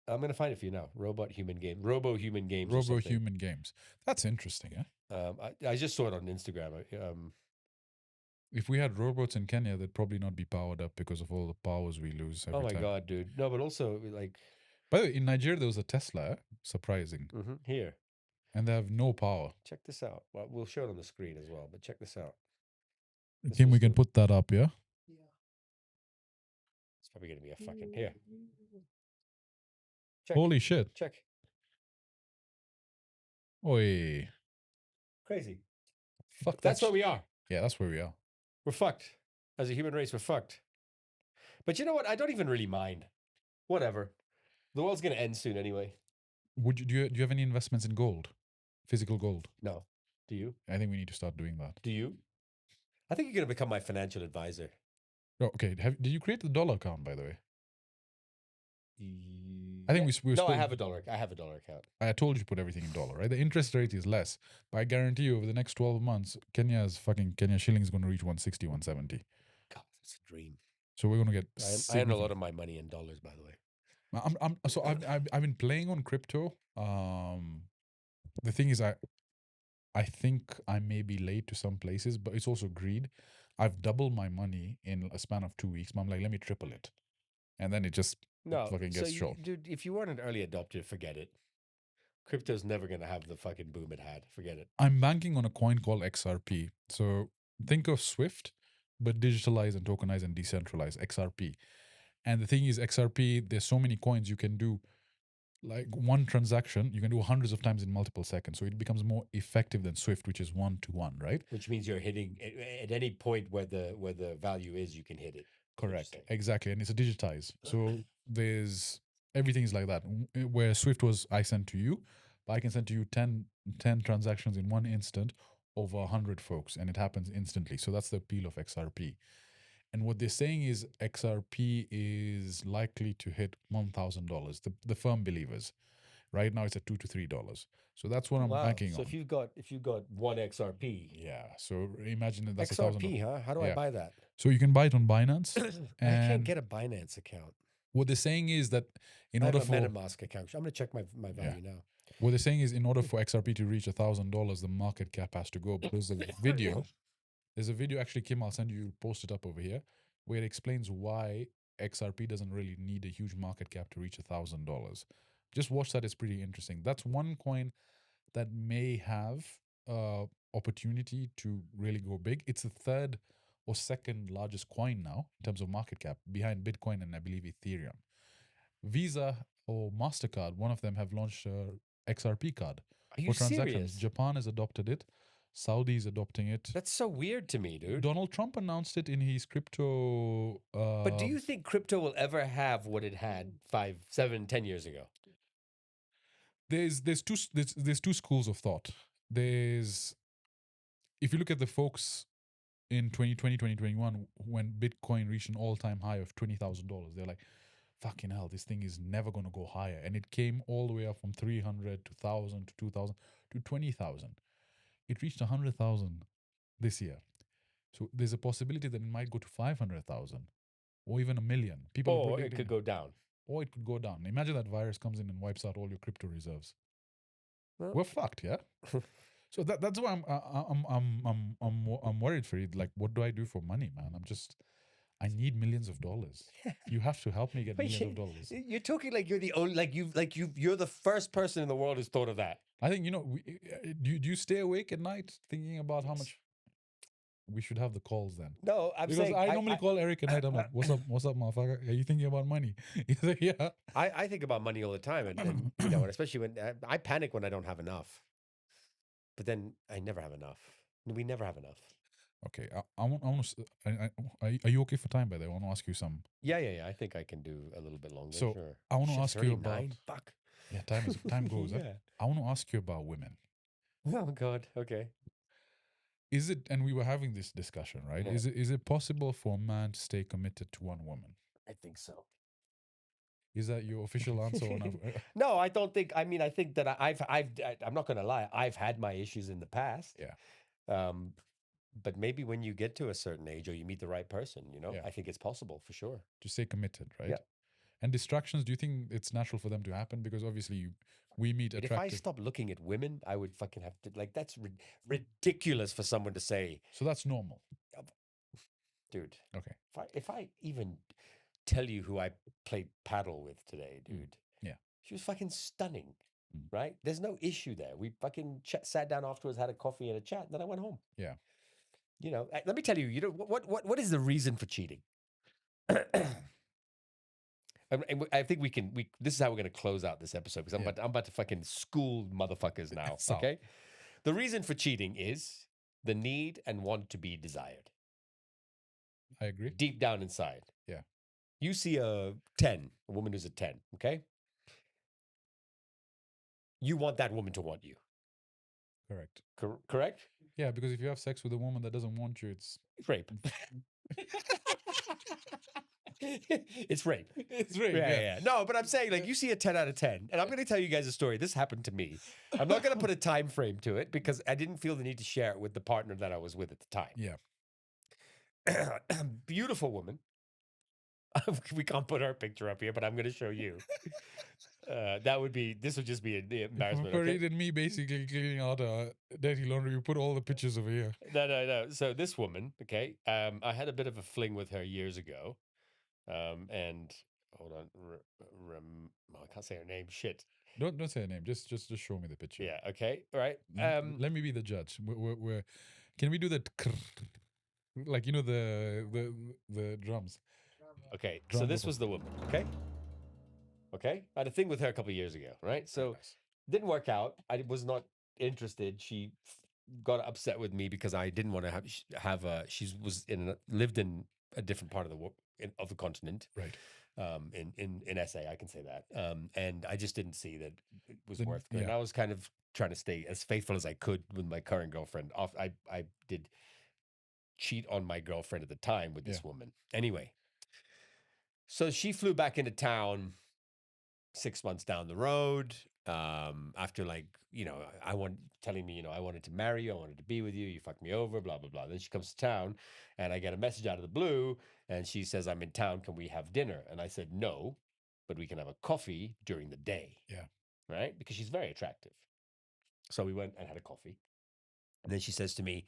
I'm going to find it for you now. Robo-human games. That's interesting, eh? I just saw it on Instagram. If we had robots in Kenya, they'd probably not be powered up because of all the powers we lose every time. Oh my God, dude. No, but also like... By the way, in Nigeria, there was a Tesla. Surprising. Here. And they have no power. Check this out. Well, we'll show it on the screen as well, but check this out. Kim, we can put that up, yeah? Yeah. It's probably going to be a fucking... Here. Check. Holy shit. Check. Oi. Crazy. Fuck. That's where we are. Yeah, that's where we are. We're fucked. As a human race, we're fucked. But you know what? I don't even really mind. Whatever. The world's going to end soon anyway. Would you do you have any investments in gold, physical gold? No. Do you? I think we need to start doing that. Do you? I think you're going to become my financial advisor. Oh, okay. Did you create the dollar account, by the way? I think we No, I have a dollar. I have a dollar account. I told you to put everything in dollar, right? The interest rate is less, but I guarantee you, over the next 12 months, Kenya shilling is going to reach 160, 170. God, that's a dream. So we're going to get. I earn a lot of my money in dollars, by the way. So I've been playing on crypto. The thing is, I think I may be late to some places, but it's also greed. I've doubled my money in a span of 2 weeks. But I'm like, let me triple it, and then it just fucking gets short. Dude, if you weren't an early adopter, forget it. Crypto's never going to have the fucking boom it had. Forget it. I'm banking on a coin called XRP. So think of Swift, but digitalize and tokenize and decentralize XRP. And the thing is, XRP, there's so many coins you can do. Like one transaction, you can do hundreds of times in multiple seconds. So it becomes more effective than Swift, which is 1-to-1, right? Which means you're hitting at any point where the value is, you can hit it. Correct. Exactly. And it's a digitized. So there's everything is like that. Where Swift was I send to you, but I can send to you 10 transactions in one instant over 100 folks, and it happens instantly. So that's the appeal of XRP. And what they're saying is XRP is likely to hit $1,000. The firm believers. Right now it's at $2 to $3. So that's what I'm banking on. So if you've got one XRP. Yeah. So imagine that that's XRP, huh? How do I buy that? So you can buy it on Binance. I can't get a Binance account. What they're saying is that in order for MetaMask account, I'm going to check my value now. What they're saying is in order for XRP to reach $1,000, the market cap has to go. Because the video, there's a video actually, Kim, I'll send you, post it up over here, where it explains why XRP doesn't really need a huge market cap to reach $1,000. Just watch that; it's pretty interesting. That's one coin that may have opportunity to really go big. It's the third or second largest coin now in terms of market cap, behind Bitcoin and I believe Ethereum. Visa or MasterCard, one of them have launched a XRP card for transactions. Serious? Japan has adopted it. Saudi is adopting it. That's so weird to me, dude. Donald Trump announced it in his crypto. But do you think crypto will ever have what it had 5, 7, 10 years ago? There's two schools of thought. There's, if you look at the folks in 2020, 2021, when Bitcoin reached an all-time high of $20,000, they're like, fucking hell, this thing is never going to go higher. And it came all the way up from 300 to 1,000 to 2,000 to 20,000. It reached 100,000 this year. So there's a possibility that it might go to 500,000 or even 1 million. Or it could go down. Or it could go down. Imagine that virus comes in and wipes out all your crypto reserves. Well, we're fucked, yeah. So that's why I'm worried for it. Like, what do I do for money, man? I need millions of dollars. You have to help me get millions of dollars. You're talking like you're the only, you're the first person in the world who's thought of that. I think, do you stay awake at night thinking about how much? We should have the calls then. No, because I normally call Eric at night. I'm like, what's up, motherfucker? Are you thinking about money? He's like, yeah. I think about money all the time, and and especially when I panic when I don't have enough. But then I never have enough. We never have enough. Okay, are you okay for time, by the way? I want to ask you some. Yeah. I think I can do a little bit longer. So sure. I want to ask you about. Fuck. Yeah, time goes. Yeah. I want to ask you about women. Oh God. Okay. Is it? And we were having this discussion, right? Yeah. Is it possible for a man to stay committed to one woman? I think so. Is that your official answer? No, I don't think. I mean, I think that I'm not going to lie. I've had my issues in the past. Yeah. But maybe when you get to a certain age or you meet the right person, I think it's possible for sure. To stay committed, right? Yeah. And distractions, do you think it's natural for them to happen? Because obviously we meet attractive. If I stopped looking at women, I would fucking have to, that's ridiculous for someone to say. So that's normal. Dude. Okay. If I even tell you who I played paddle with today, dude. Yeah. She was fucking stunning, right? There's no issue there. We fucking sat down afterwards, had a coffee and a chat, and then I went home. Yeah. Let me tell you, what is the reason for cheating? And I think this is how we're going to close out this episode, because I'm about to fucking school motherfuckers now. Okay. The reason for cheating is the need and want to be desired. I agree. Deep down inside. Yeah. You see a woman who's a 10, okay? you want that woman to want you. Correct. Correct? Yeah, because if you have sex with a woman that doesn't want you, it's rape. It's rape. It's rape. Yeah. No, but I'm saying, like, you see a 10 out of 10, and I'm going to tell you guys a story. This happened to me. I'm not going to put a time frame to it because I didn't feel the need to share it with the partner that I was with at the time. Yeah. Beautiful woman. We can't put her picture up here, but I'm going to show you. This would just be an embarrassment. Fareed and me basically cleaning out dirty laundry. We put all the pictures over here. No. So this woman, okay, I had a bit of a fling with her years ago. And hold on, I can't say her name. Shit. Don't say her name. Just show me the picture. Yeah. Okay. All right. Let me be the judge. We're can we do that? Like the drums. Okay. So this was the woman. Okay. I had a thing with her a couple of years ago. Right. So didn't work out. I was not interested. She got upset with me because I didn't want to have she lived in a different part of the continent, right? In SA, I can say that, and I just didn't see that it was worth it. And I was kind of trying to stay as faithful as I could with my current girlfriend. I did cheat on my girlfriend at the time with this woman. Anyway, so she flew back into town 6 months down the road. After telling me, I wanted to marry you, I wanted to be with you, you fucked me over, blah, blah, blah. Then she comes to town and I get a message out of the blue and she says, I'm in town, can we have dinner? And I said, no, but we can have a coffee during the day. Yeah. Right? Because she's very attractive. So we went and had a coffee. And then she says to me,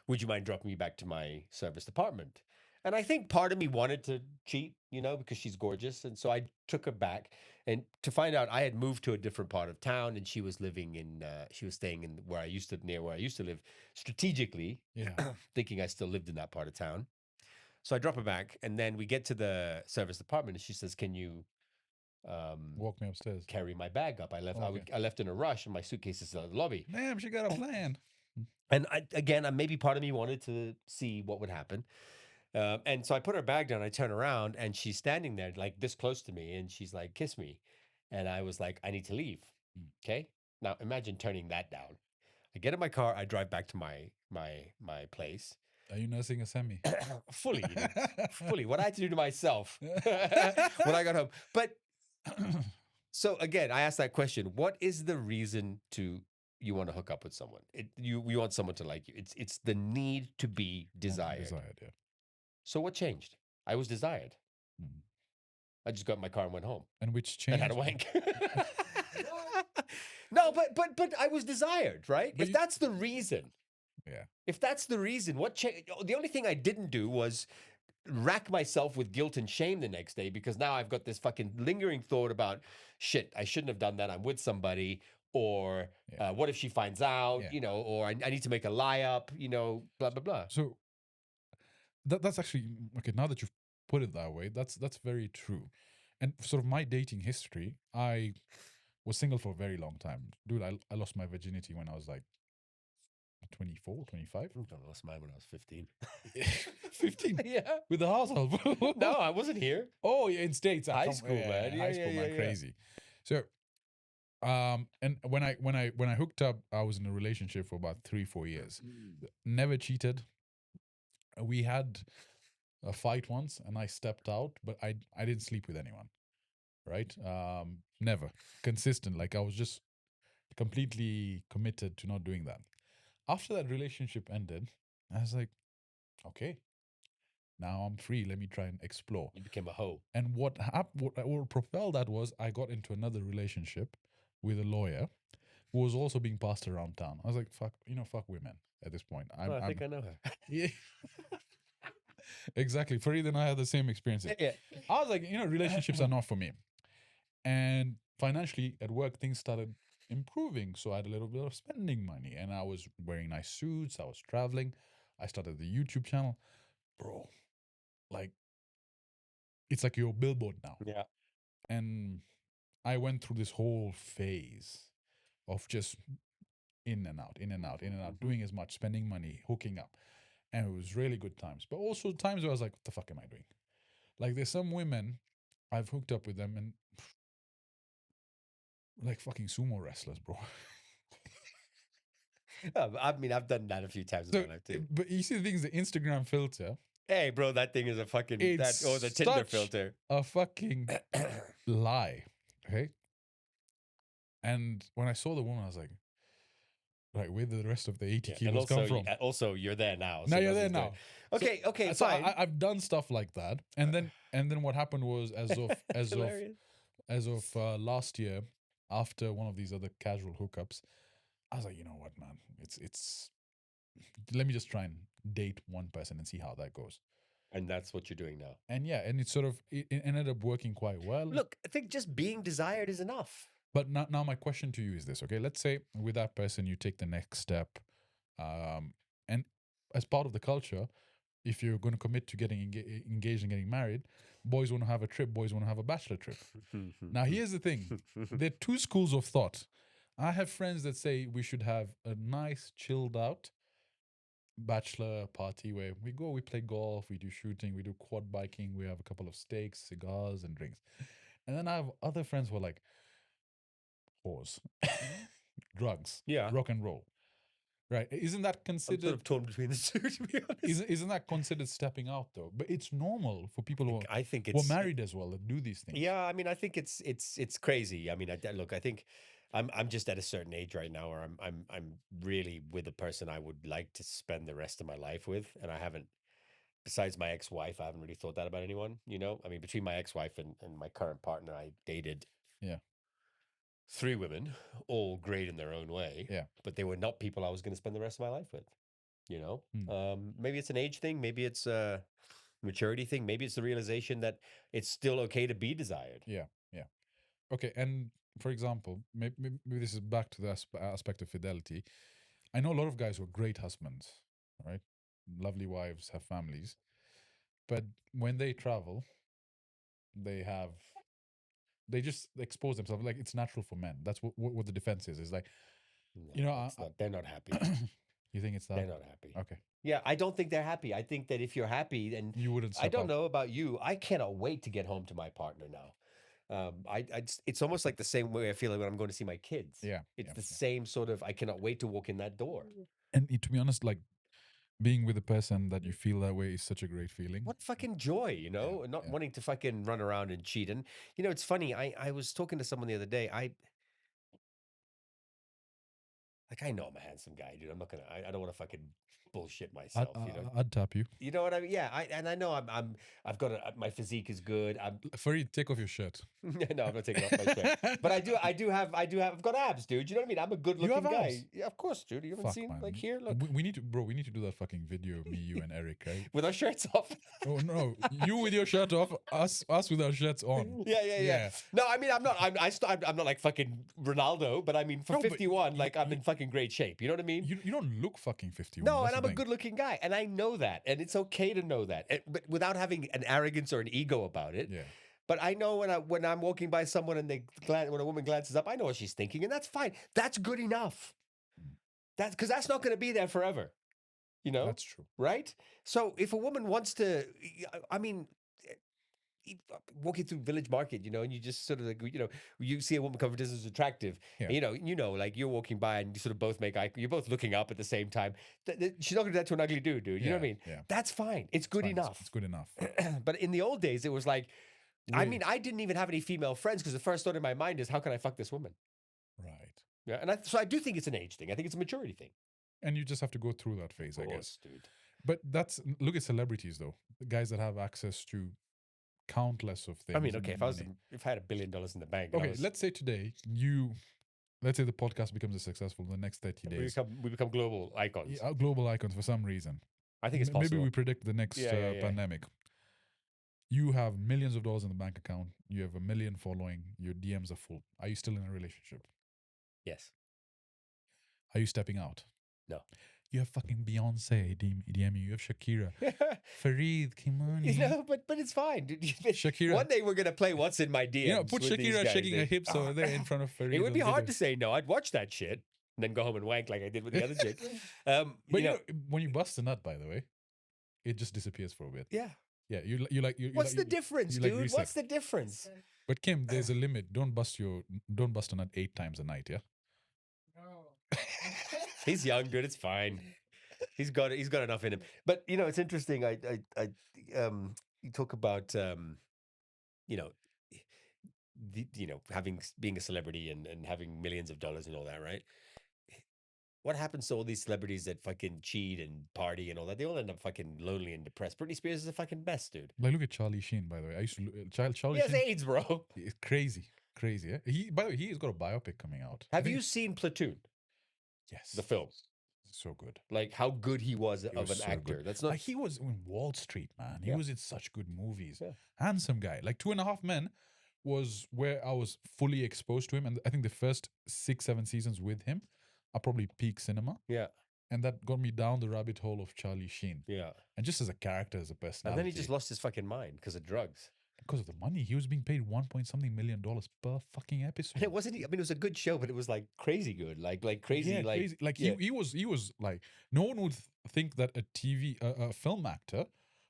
would you mind dropping me back to my service apartment? And I think part of me wanted to cheat, because she's gorgeous. And so I took her back, and to find out I had moved to a different part of town and she was staying in near where I used to live strategically, thinking I still lived in that part of town. So I drop her back, and then we get to the service apartment and she says, can you walk me upstairs, carry my bag up? I left in a rush and my suitcase is in the lobby. Damn, she got a plan. And maybe part of me wanted to see what would happen. And so I put her bag down, I turn around and she's standing there like this close to me and she's like, kiss me. And I was like, I need to leave. Okay. Now imagine turning that down. I get in my car, I drive back to my place. Are you nursing a semi? Fully. What I had to do to myself when I got home. But so again, I asked that question. What is the reason you want to hook up with someone? You want someone to like you. It's the need to be desired. Yeah. So what changed? I was desired. I just got in my car and went home. And which changed? And had a wank. No, but I was desired, right? If that's the reason. Yeah. If that's the reason, what changed? The only thing I didn't do was rack myself with guilt and shame the next day because now I've got this fucking lingering thought about shit, I shouldn't have done that. I'm with somebody. Or what if she finds out, or I need to make a lie up, blah, blah, blah. So that's actually, okay, now that you've put it that way, that's very true. And sort of my dating history, I was single for a very long time. Dude, I lost my virginity when I was like 24, 25. I lost mine when I was 15. 15? Yeah. With the household? No, I wasn't here. Oh, yeah, in States. High school, man. High school, man, crazy. So, and when I hooked up, I was in a relationship for about 3-4 years. Never cheated. We had a fight once, and I stepped out, but I didn't sleep with anyone. Right? Never. Consistent. Like I was just completely committed to not doing that. After that relationship ended, I was like, okay, now I'm free. Let me try and explore. You became a hoe. And what propelled that was I got into another relationship with a lawyer who was also being passed around town. I was like, fuck women at this point. I think I know her. Yeah. Exactly. Fareed and I had the same experiences. Yeah. I was like, relationships are not for me. And financially at work, things started improving. So I had a little bit of spending money and I was wearing nice suits. I was traveling. I started the YouTube channel. Bro, like, it's like your billboard now. Yeah. And I went through this whole phase of just in and out, doing as much, spending money, hooking up. And it was really good times. But also times where I was like, what the fuck am I doing? Like there's some women, I've hooked up with them and like fucking sumo wrestlers, bro. I mean, I've done that a few times in So, my life too. but you see the thing is the Instagram filter. Hey, bro, that thing is a fucking It's the Tinder such filter. a fucking lie. Okay. And when I saw the woman, I was like, right, where did the rest of the 80 And kilos come from? also, you're there now. Now so you're there nothing's now. Okay, okay, So fine. I've done stuff like that, and then what happened was as of last year, after one of these other casual hookups, I was like, you know what, man, it's let me just try and date one person and see how that goes. And that's what you're doing now. And yeah, and it sort of it ended up working quite well. Look, I think just being desired is enough. But now my question to you is this, okay? Let's say with that person you take the next step, and as part of the culture, if you're going to commit to getting engaged and getting married, boys want to have a trip, boys want to have a bachelor trip. Now here's the thing: there are two schools of thought. I have friends that say we should have a nice, chilled out bachelor party where we go, we play golf, we do shooting, we do quad biking, we have a couple of steaks, cigars, and drinks. And then I have other friends who are like, whores, drugs, Yeah. rock and roll. Right? Isn't that I'm considered? sort of torn between the two, to be honest. Isn't that considered stepping out though? But it's normal for people who I think are it's married as well that do these things. Yeah, I mean, I think it's crazy. I mean, look, I think I'm just at a certain age right now where I'm really with a person I would like to spend the rest of my life with, and I haven't. Besides my ex-wife, I haven't really thought that about anyone. You know, I mean, between my ex-wife and my current partner, I dated 3 women, all great in their own way. Yeah. But they were not people I was going to spend the rest of my life with. You know, Hmm. maybe it's an age thing, maybe it's a maturity thing, maybe it's the realization that it's still okay to be desired. Yeah. Okay, and for example, maybe this is back to the aspect of fidelity. I know a lot of guys who are great husbands, right? Lovely wives, have families, but when they travel, they just expose themselves. Like it's natural for men. That's what the defense is. It's like, No, they're not happy. You think it's that? They're not happy. Okay. Yeah, I don't think they're happy. I think that if you're happy, then You wouldn't. I don't know about you. I cannot wait to get home to my partner now. It's almost like the same way I feel like when I'm going to see my kids. Yeah, It's the same sort of, I cannot wait to walk in that door. And to be honest, like being with a person that you feel that way is such a great feeling. What fucking joy, you know, and not wanting to fucking run around and cheat. And, you know, it's funny. I was talking to someone the other day. I know I'm a handsome guy, dude. I'm not gonna. I don't want to fucking bullshit myself. You know. I'd tap you. You know what I mean? Yeah. I know I've got my physique is good. Fareed, take off your shirt. No, I'm not taking off my shirt. But I've got abs, dude. You know what I mean? I'm a good looking guy. Abs? Yeah, of course, dude. You haven't seen man. like here? Look. We need to do that fucking video of me, you, and Eric, right? With our shirts off. Oh no, you with your shirt off, us with our shirts on. Yeah. No, I mean I'm not like fucking Ronaldo, but I mean for 51, like I'm in fucking great shape. You know what I mean? You don't look fucking 51. No, and I'm a good looking guy, and I know that, and it's okay to know that, but without having an arrogance or an ego about it. Yeah. But I know when I'm walking by someone and when a woman glances up, I know what she's thinking, and that's fine. That's good enough. That's because that's not going to be there forever. You know, that's true, right? So if a woman wants to, I mean, walking through Village Market, you know, and you just sort of like, you know, you see a woman come this is attractive, and, you know, like you're walking by and you sort of both make eye, you're both looking up at the same time. She's not going to do that to an ugly dude. You know what I mean? Yeah. That's fine. It's good enough. It's good enough. But in the old days, it was like, I mean, I didn't even have any female friends because the first thought in my mind is, how can I fuck this woman? Right. Yeah, and so I do think it's an age thing. I think it's a maturity thing. And you just have to go through that phase, I guess. Dude. But look at celebrities though, the guys that have access to countless of things. I mean, okay, if I had $1 billion in the bank. Okay, let's say today let's say the podcast becomes successful in the next 30 days. We become global icons. Yeah, global icons for some reason. I think it's possible. Maybe we predict the next pandemic. You have millions of dollars in the bank account. You have 1 million following. Your DMs are full. Are you still in a relationship? Yes. Are you stepping out? No. You have fucking Beyonce DM you. You have Shakira. Fareed Khimani. You know, but it's fine. Shakira. One day we're going to play What's in My DMs. You know, put Shakira shaking her hips over there in front of Fareed. It would be hard to say no. I'd watch that shit and then go home and wank like I did with the other chick. But you know, when you bust a nut, by the way, it just disappears for a bit. Yeah. Yeah, you like you. What's like, the difference, you like dude? reset. What's the difference? But Kim, there's a limit. Don't bust a nut 8 times a night. Yeah. No. He's young, dude. It's fine. He's got enough in him. But you know, it's interesting. You talk about you know, being a celebrity and having millions of dollars and all that, right? What happens to all these celebrities that fucking cheat and party and all that? They all end up fucking lonely and depressed. Britney Spears is the fucking best, dude. Like, look at Charlie Sheen, by the way. I used to look, Charlie He has Sheen. AIDS, bro. It's crazy. Yeah? By the way, he's got a biopic coming out. Have you seen Platoon, Yes. the film? So good. Like how good he was He of was an so actor. good. That's not Like, he was in Wall Street, man. He Yeah. was in such good movies. Yeah. Handsome guy. Like 2.5 Men was where I was fully exposed to him. And I think the first 6-7 seasons with him are probably peak cinema. Yeah, And that got me down the rabbit hole of Charlie Sheen. yeah. And just as a character, as a personality. And then he just lost his fucking mind because of drugs. Because of the money. He was being paid $1 million per fucking episode. And it wasn't. I mean, it was a good show, but it was like crazy good, like crazy, Yeah, like crazy. Like yeah. he was like, no one would think that a film actor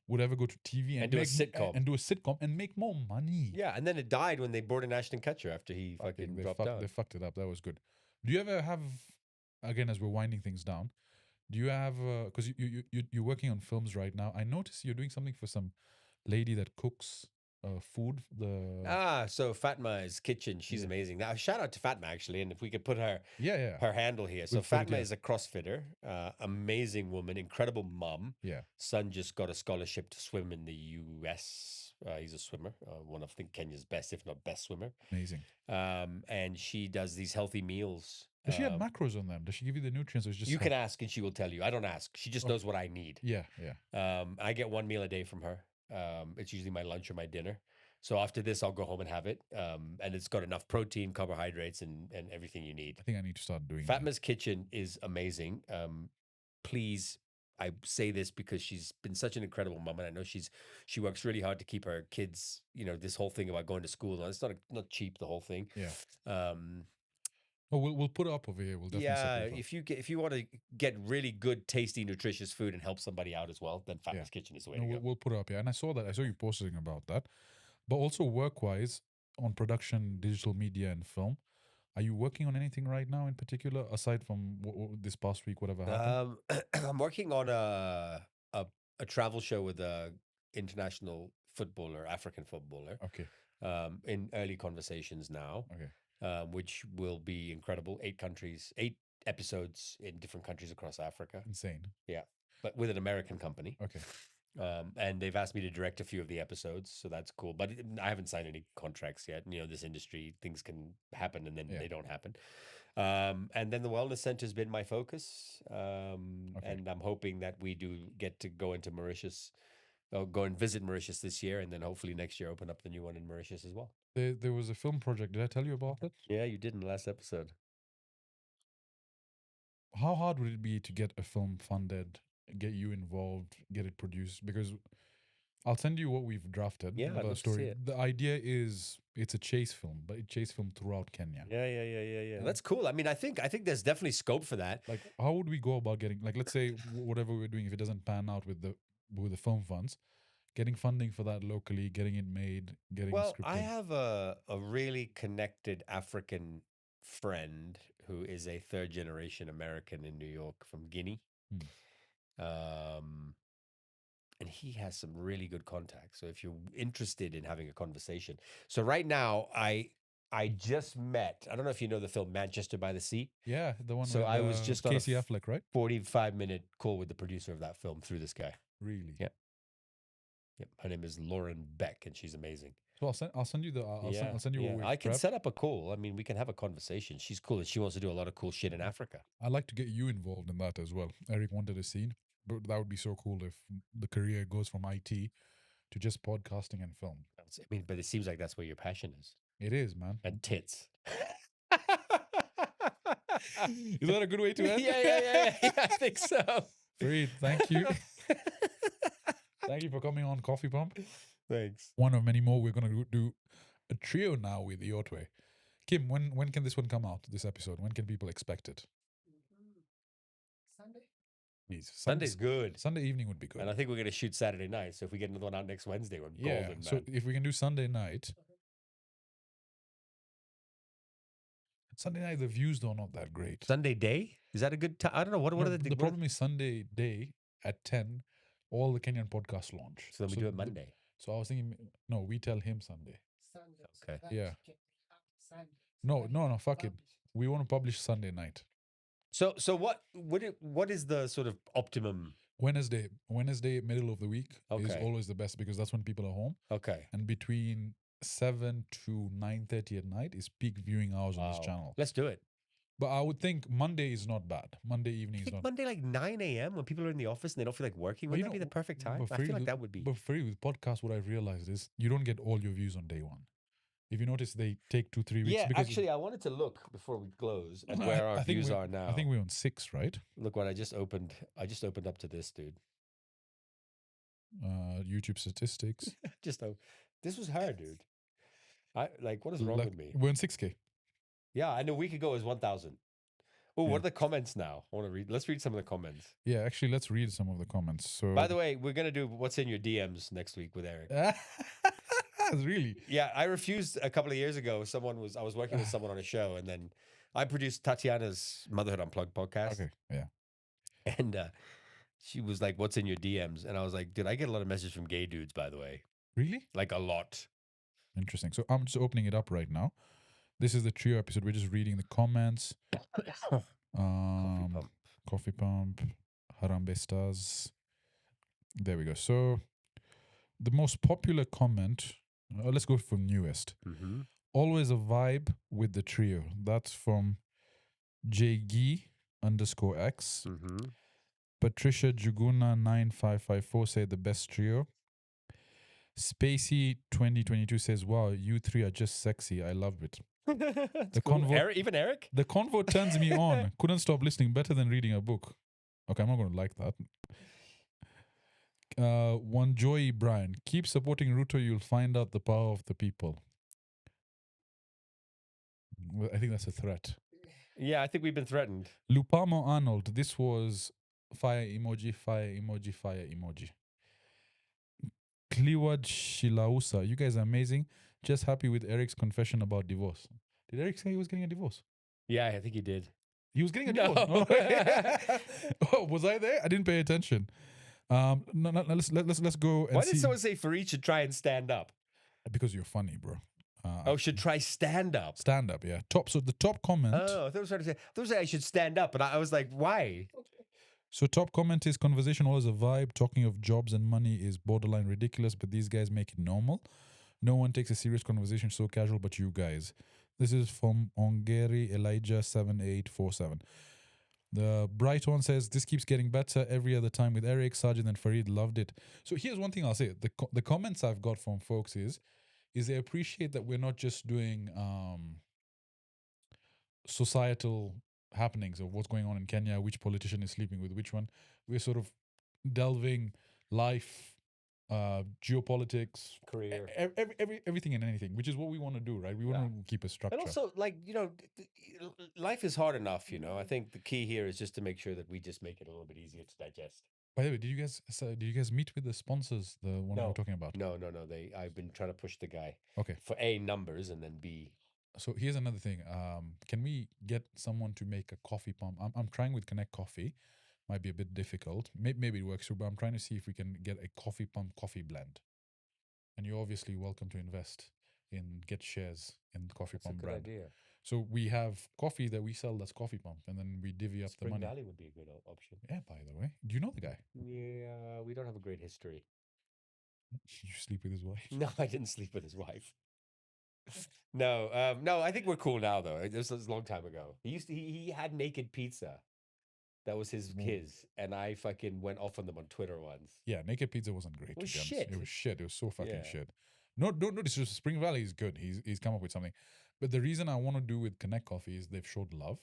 would ever go to TV And do a make sitcom. and do a sitcom and make more money. Yeah, and then it died when they brought in Ashton Kutcher after he fucking dropped out. They fucked it up. That was good. Do you ever have, again, as we're winding things down, do you have, because you're working on films right now, I noticed you're doing something for some lady that cooks food. So Fatma's Kitchen, she's amazing. Now, shout out to Fatma actually, and if we could put her Yeah. her handle here. So We'll put it Fatma here. is a CrossFitter, amazing woman, incredible mom. Yeah. Son just got a scholarship to swim in the US. He's a swimmer, one of I think Kenya's best, if not best swimmer. Amazing. And she does these healthy meals. Does she have macros on them? Does she give you the nutrients, or is it just You can ask and she will tell you. I don't ask. She just knows what I need. Yeah. I get 1 meal a day from her. It's usually my lunch or my dinner. So after this, I'll go home and have it. And it's got enough protein, carbohydrates, and everything you need. I think I need to start doing that. Fatma's Kitchen is amazing. Please, I say this because she's been such an incredible mom, and I know she works really hard to keep her kids. You know, this whole thing about going to school, and it's not cheap, the whole thing. Yeah. Oh, we'll put it up over here. We'll definitely set it up. if you want to get really good, tasty, nutritious food and help somebody out as well, then Fatma's Kitchen is the way to go. We'll put it up here. And I saw you posting about that. But also work-wise, on production, digital media, and film, are you working on anything right now in particular, aside from this past week, whatever happened? I'm working on a travel show with a international footballer, African footballer. Okay. In early conversations now. Okay. Which will be incredible. 8 episodes in different countries across Africa. Insane. Yeah, but with an American company. Okay. And they've asked me to direct a few of the episodes, so that's cool. But I haven't signed any contracts yet. You know, this industry, things can happen and then they don't happen. And then the wellness center has been my focus. And I'm hoping that we do get to go into Mauritius. I'll go and visit Mauritius this year, and then hopefully next year open up the new one in Mauritius as well. There was a film project. Did I tell you about it? Yeah, you did in the last episode. How hard would it be to get a film funded, get you involved, get it produced? Because I'll send you what we've drafted. Yeah, I'd the love to story. see it. The idea is it's a chase film, but it's chase film throughout Kenya. Yeah. That's cool. I mean, I think there's definitely scope for that. Like, how would we go about getting, like, let's say whatever we're doing, if it doesn't pan out with the film funds, getting funding for that locally, getting it made, getting Well, scripted. I have a really connected African friend who is a 3rd generation American in New York from Guinea. And he has some really good contacts. So if you're interested in having a conversation. So right now, I just met, I don't know if you know the film Manchester by the Sea. Yeah, the one So with I was just on Casey Affleck, right? 45-minute call with the producer of that film through this guy. Really? Yeah. Yep. Her name is Lauren Beck, and she's amazing. So I'll send you I'll send you what we've I can prepped. set up a call. I mean, we can have a conversation. She's cool, and she wants to do a lot of cool shit in Africa. I'd like to get you involved in that as well. Eric wanted a scene, but that would be so cool if the career goes from IT to just podcasting and film. I mean, but it seems like that's where your passion is. It is, man. And tits. Is that a good way to end? Yeah, I think so. Fareed, thank you. Thank you for coming on Coffee Pump. Thanks. One of many more. We're going to do a trio now with Iotwe. Kim, when can this one come out, this episode? When can people expect it? Sunday. Please. Sunday's good. Sunday evening would be good. And I think we're going to shoot Saturday night. So if we get another one out next Wednesday, we're golden, so man. if we can do Sunday night, the views though are not that great. Sunday day? Is that a good time? I don't know. What are the problem is Sunday day at 10, all the Kenyan podcasts launch. So then we do it Monday. So I was thinking, no, we tell him Sunday. Okay. Yeah. No, fuck it. We want to publish Sunday night. So what is the sort of optimum? Wednesday, middle of the week is always the best because that's when people are home. Okay. And between 7 to 9:30 at night is peak viewing hours on this channel. Let's do it. But I would think Monday is not bad. Monday evening is not Monday like 9 a.m. when people are in the office and they don't feel like working. Would that be the perfect time? I feel like that would be. But for you, with podcasts, what I've realized is you don't get all your views on day one. If you notice, they take 2-3 weeks. Yeah, actually, I wanted to look before we close at where our views are now. I think we're on 6, right? Look what I just opened. I just opened up to this, dude. YouTube statistics. This was hard, dude. What is wrong with me? We're on 6K. Yeah, and a week ago it was 1,000. Oh, what are the comments now? I want to read. Let's read some of the comments. Yeah, actually, let's read some of the comments. So, by the way, we're gonna do what's in your DMs next week with Eric. Really? Yeah, I refused a couple of years ago. I was working with someone on a show, and then I produced Tatiana's Motherhood Unplugged podcast. Okay, yeah. And she was like, "What's in your DMs?" And I was like, "Dude, I get a lot of messages from gay dudes, by the way. Really? Like a lot." Interesting. So I'm just opening it up right now. This is the trio episode. We're just reading the comments. Coffee Pump, Harambe Stars. There we go. So the most popular comment, let's go from newest. Mm-hmm. Always a vibe with the trio. That's from JG_X. Mm-hmm. Patricia Juguna 9554 said the best trio. Spacey 2022 says, "Wow, you three are just sexy. I love it." The convo, even Eric? The convo turns me on. Couldn't stop listening. Better than reading a book. Okay, I'm not going to like that. One Joy Brian. Keep supporting Ruto. You'll find out the power of the people. Well, I think that's a threat. Yeah, I think we've been threatened. Lupamo Arnold. This was fire emoji, fire emoji, fire emoji. Kliwad Shilausa. You guys are amazing. Just happy with Eric's confession about divorce. Did Eric say he was getting a divorce? Yeah, I think he did. He was getting a divorce. No. Oh, was I there? I didn't pay attention. No, let's go. And why did someone say Fareed should try and stand up? Because you're funny, bro. Should try stand up. Stand up, yeah. So the top comment. Oh, I thought I was trying to say. I thought I should stand up, but I was like, why? So top comment is conversation always a vibe. Talking of jobs and money is borderline ridiculous, but these guys make it normal. No one takes a serious conversation so casual, but you guys. This is from Ongeri Elijah 7847. The bright one says, this keeps getting better every other time with Eric, Sajid and Fareed. Loved it. So here's one thing I'll say. The comments I've got from folks is they appreciate that we're not just doing societal happenings of what's going on in Kenya, which politician is sleeping with which one. We're sort of delving life, geopolitics, career, everything and anything, which is what we want to do, right? We want to keep a structure. And also, life is hard enough, I think the key here is just to make sure that we just make it a little bit easier to digest. By the way, did you guys meet with the sponsors, the one we were talking about? No. I've been trying to push the guy. Okay. For A, numbers, and then B. So here's another thing. Can we get someone to make a coffee pump? I'm trying with Connect Coffee. Might be a bit difficult. Maybe it works, but I'm trying to see if we can get a coffee pump coffee blend. And you're obviously welcome to invest in get shares in the coffee pump brand. Idea. So we have coffee that we sell that's coffee pump, and then we divvy up the money. Spring Valley would be a good option. Yeah, by the way. Do you know the guy? Yeah, we don't have a great history. Did you sleep with his wife? No, I didn't sleep with his wife. No, I think we're cool now, though. This was a long time ago. He had naked pizza. That was his and I fucking went off on them on Twitter once. Yeah, naked pizza wasn't great. It was shit. It was shit. It was so fucking shit. No, disrespect. Spring Valley is good. He's come up with something. But the reason I want to do with Connect Coffee is they've showed love.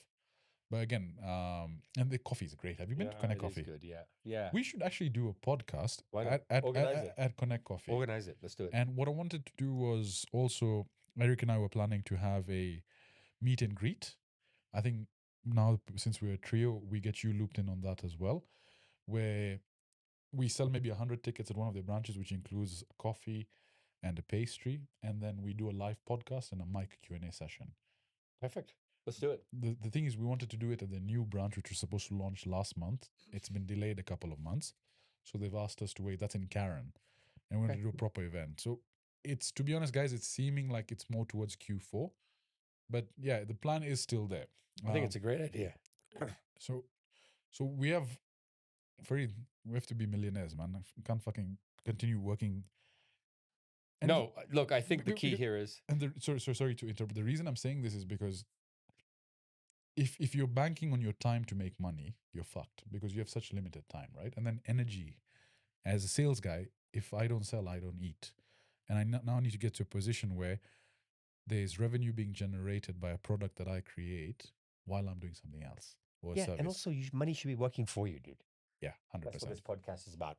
But again, and the coffee is great. Have you been to Connect Coffee? Good, yeah. We should actually do a podcast at Connect Coffee. Organize it. Let's do it. And what I wanted to do was also, Eric and I were planning to have a meet and greet. I think now, since we're a trio, we get you looped in on that as well. where we sell maybe 100 tickets at one of their branches, which includes coffee and a pastry, and then we do a live podcast and a mic Q&A session. Perfect. Let's do it. The thing is, we wanted to do it at the new branch, which was supposed to launch last month. It's been delayed a couple of months, so they've asked us to wait. That's in Karen, and we want to do a proper event. So it's, to be honest, guys, it's seeming like it's more towards Q4, but yeah, the plan is still there. I think it's a great idea. So we have, Fareed, we have to be millionaires, man. We can't fucking continue working. And no, look, I think the key here is... And sorry to interrupt. The reason I'm saying this is because if you're banking on your time to make money, you're fucked because you have such limited time, right? And then energy. As a sales guy, if I don't sell, I don't eat. And I now need to get to a position where there's revenue being generated by a product that I create while I'm doing something else. Or a service. And also money should be working for you, dude. Yeah, 100%. That's what this podcast is about.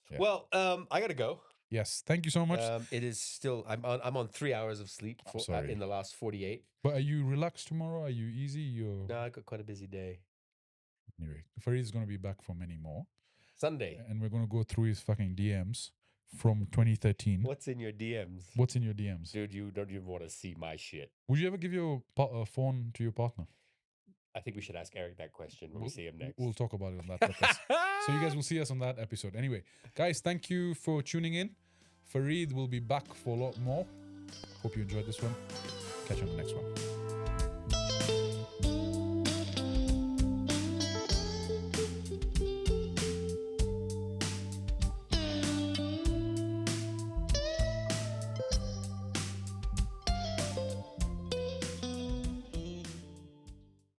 Yeah. Well, I gotta go. Yes, thank you so much. It is still, I'm on 3 hours of sleep in the last 48. But are you relaxed tomorrow? Are you easy? No, I got quite a busy day. Anyway, Fareed is going to be back for many more. Sunday. And we're going to go through his fucking DMs from 2013. What's in your DMs? What's in your DMs? Dude, you don't even want to see my shit. Would you ever give your phone to your partner? I think we should ask Eric that question when we see him next. We'll talk about it on that podcast. So you guys will see us on that episode. Anyway, guys, thank you for tuning in. Fareed will be back for a lot more. Hope you enjoyed this one. Catch you on the next one.